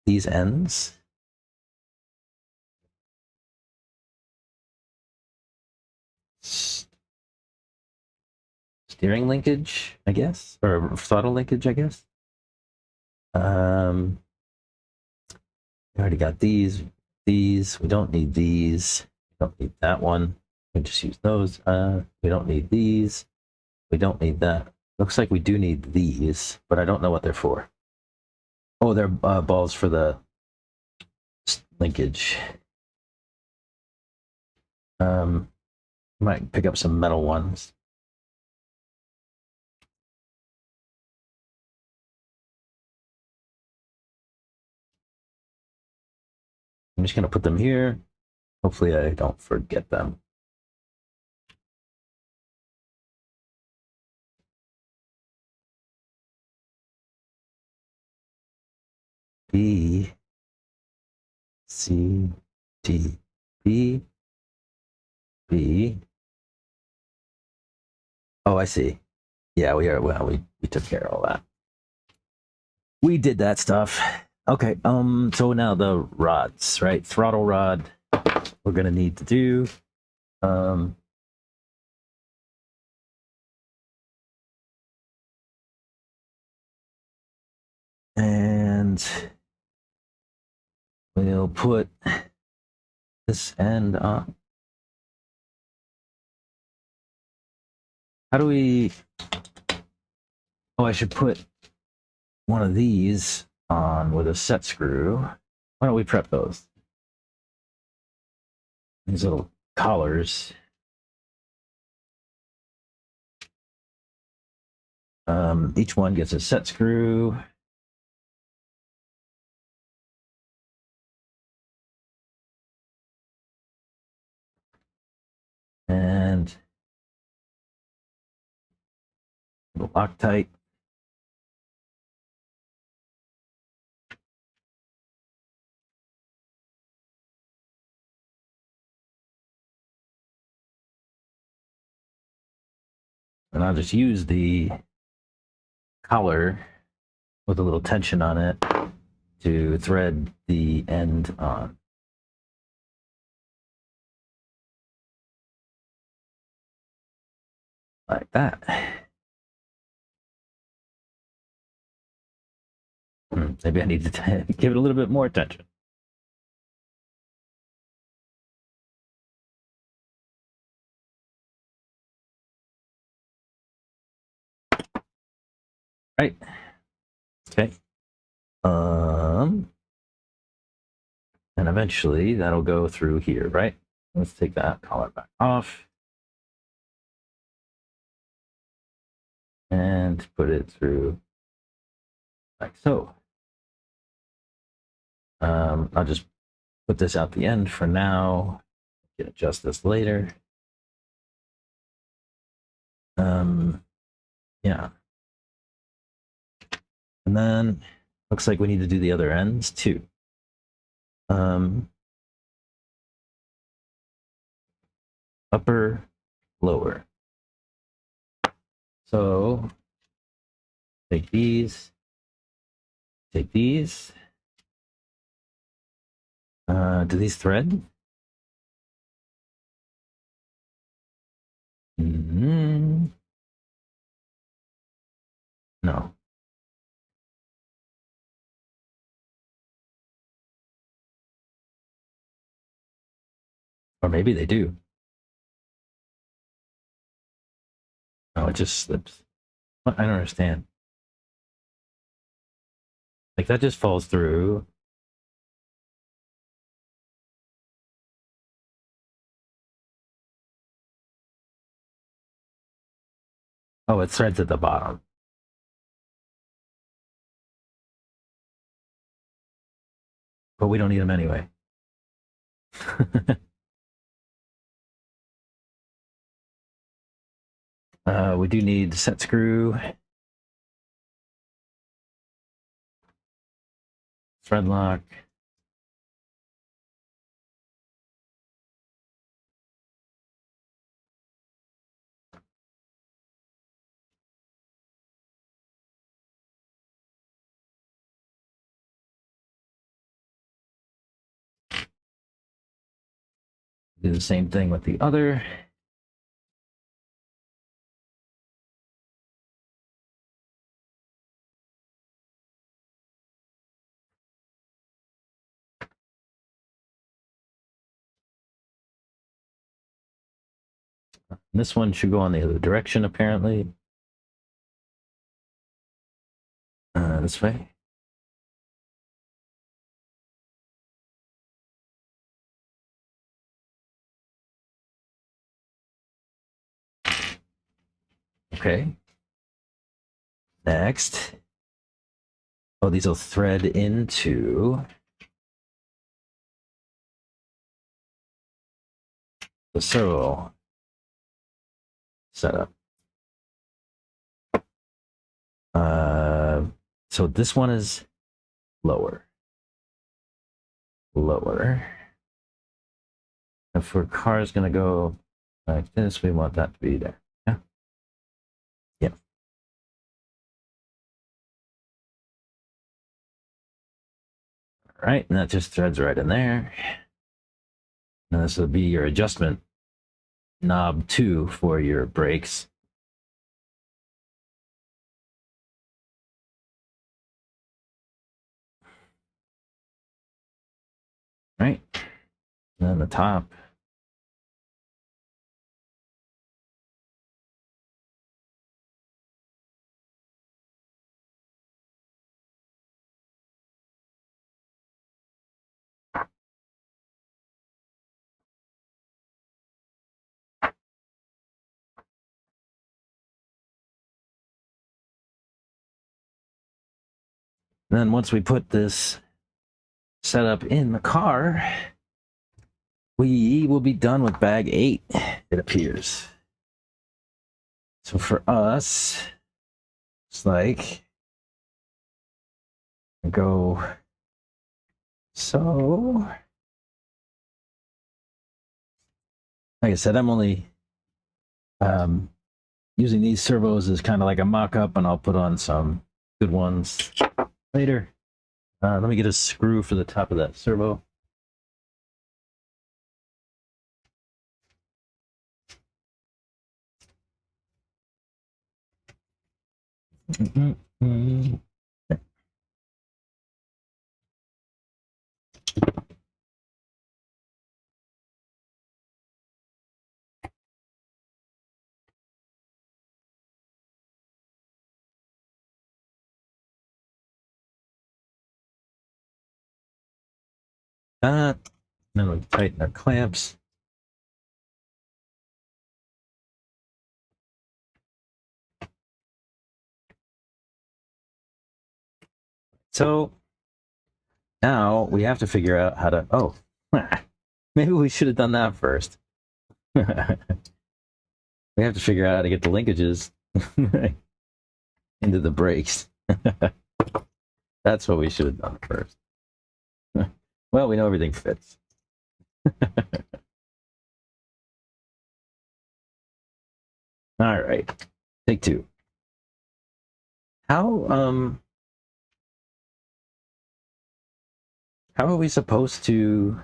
these ends. Steering linkage, I guess, or throttle linkage, I guess. We already got these. These, we don't need these. We don't need that one. We just use those. We don't need these. We don't need that. Looks like we do need these, but I don't know what they're for. Oh, they're balls for the linkage. Might pick up some metal ones. I'm just gonna put them here. Hopefully I don't forget them. B, C, D, B, B. Oh, I see. Yeah, we are. Well, we took care of all that. We did that stuff. Okay. So now the rods, right? Throttle rod. We're gonna need to do. And we'll put this end on. How do we? Oh, I should put one of these on with a set screw. Why don't we prep those? These little collars. Each one gets a set screw. Loctite. And I'll just use the collar with a little tension on it to thread the end on. Like that. Maybe I need to give it a little bit more attention. Right. Okay. And eventually that'll go through here, right? Let's take that collar back off. And put it through like so. I'll just put this out the end for now. You can adjust this later. Yeah. And then looks like we need to do the other ends too. Upper, lower. So take these. Do these thread? No. Or maybe they do. Oh, it just slips. What? I don't understand. Like that just falls through. Oh, it threads at the bottom. But we don't need them anyway. We do need set screw, thread lock, do the same thing with the other. This one should go on the other direction, apparently. This way. Okay. Next. Oh, these will thread into the servo setup. So this one is lower. If our car is going to go like this, we want that to be there. Yeah. Yeah. All right, and that just threads right in there. And this will be your adjustment knob 2 for your brakes. Right. And then the top. And then once we put this setup in the car, we will be done with bag 8, it appears. So for us, It's like go so. Like I said, I'm only using these servos as kind of like a mock-up, and I'll put on some good ones later. Let me get a screw for the top of that servo. Then we tighten our clamps. So now we have to figure out how to. Oh, maybe we should have done that first. We have to figure out how to get the linkages into the brakes. That's what we should have done first. Well, we know everything fits. All right, take two. How are we supposed to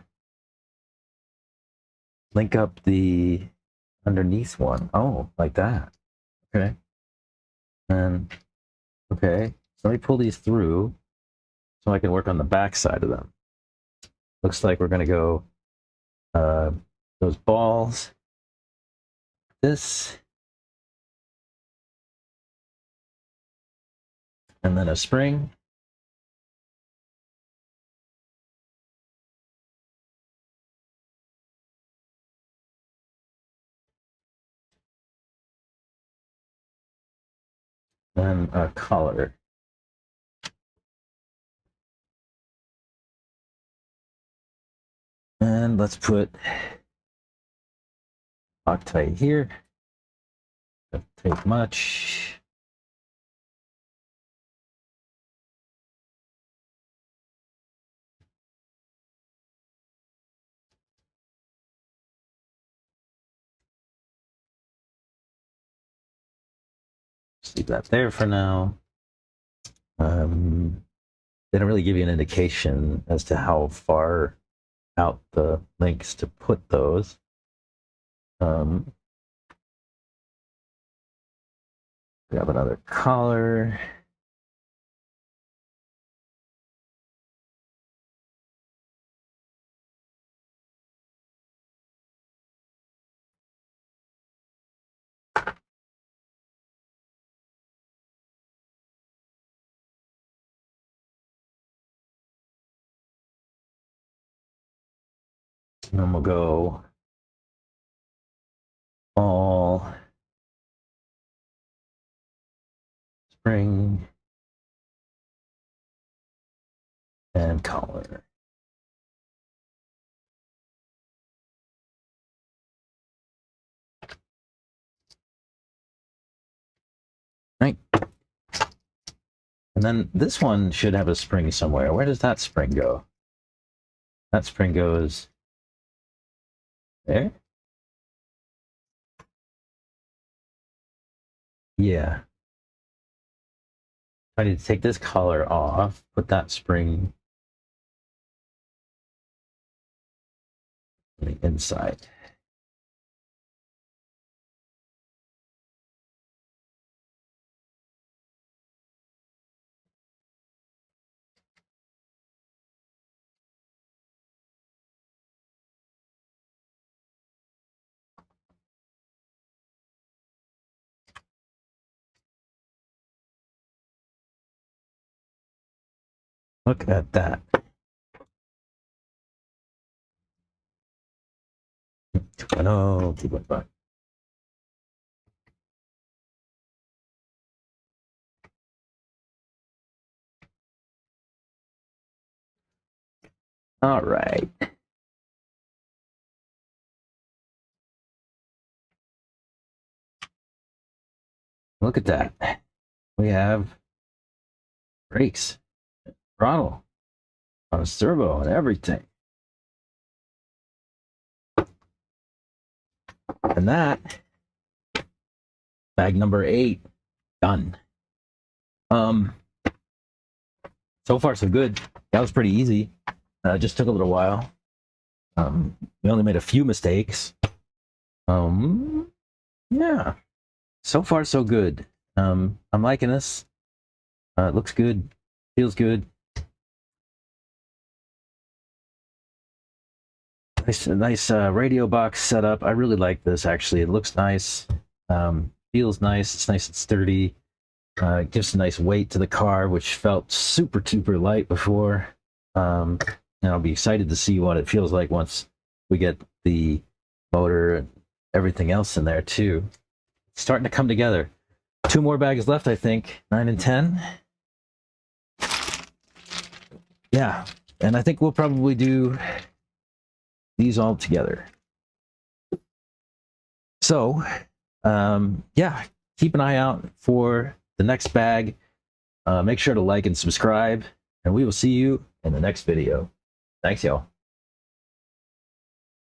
link up the underneath one? Oh, like that. Okay. And okay, so let me pull these through so I can work on the back side of them. Looks like we're gonna go those balls. This. And then a spring. And a collar. And let's put Loctite here. Don't take much. Just leave that there for now. They don't really give you an indication as to how far out the links to put those. Grab another collar. And then we'll go ball, spring, and collar. Right. And then this one should have a spring somewhere. Where does that spring go? That spring goes there? Yeah. I need to take this collar off, put that spring on the inside. Look at that. 2.0, 2.5. All right. Look at that. we have brakes, throttle, on a servo, and everything. And that, bag number 8, done. So far so good. That was pretty easy. Just took a little while. We only made a few mistakes. Yeah. So far so good. I'm liking this. It looks good. Feels good. Nice radio box setup. I really like this, actually. It looks nice. Feels nice. It's nice and sturdy. It gives a nice weight to the car, which felt super light before. And I'll be excited to see what it feels like once we get the motor and everything else in there too. It's starting to come together. 2 more bags left, I think. 9 and 10. Yeah, and I think we'll probably do these all together. So, yeah, keep an eye out for the next bag. Make sure to like and subscribe, and we will see you in the next video. Thanks, y'all.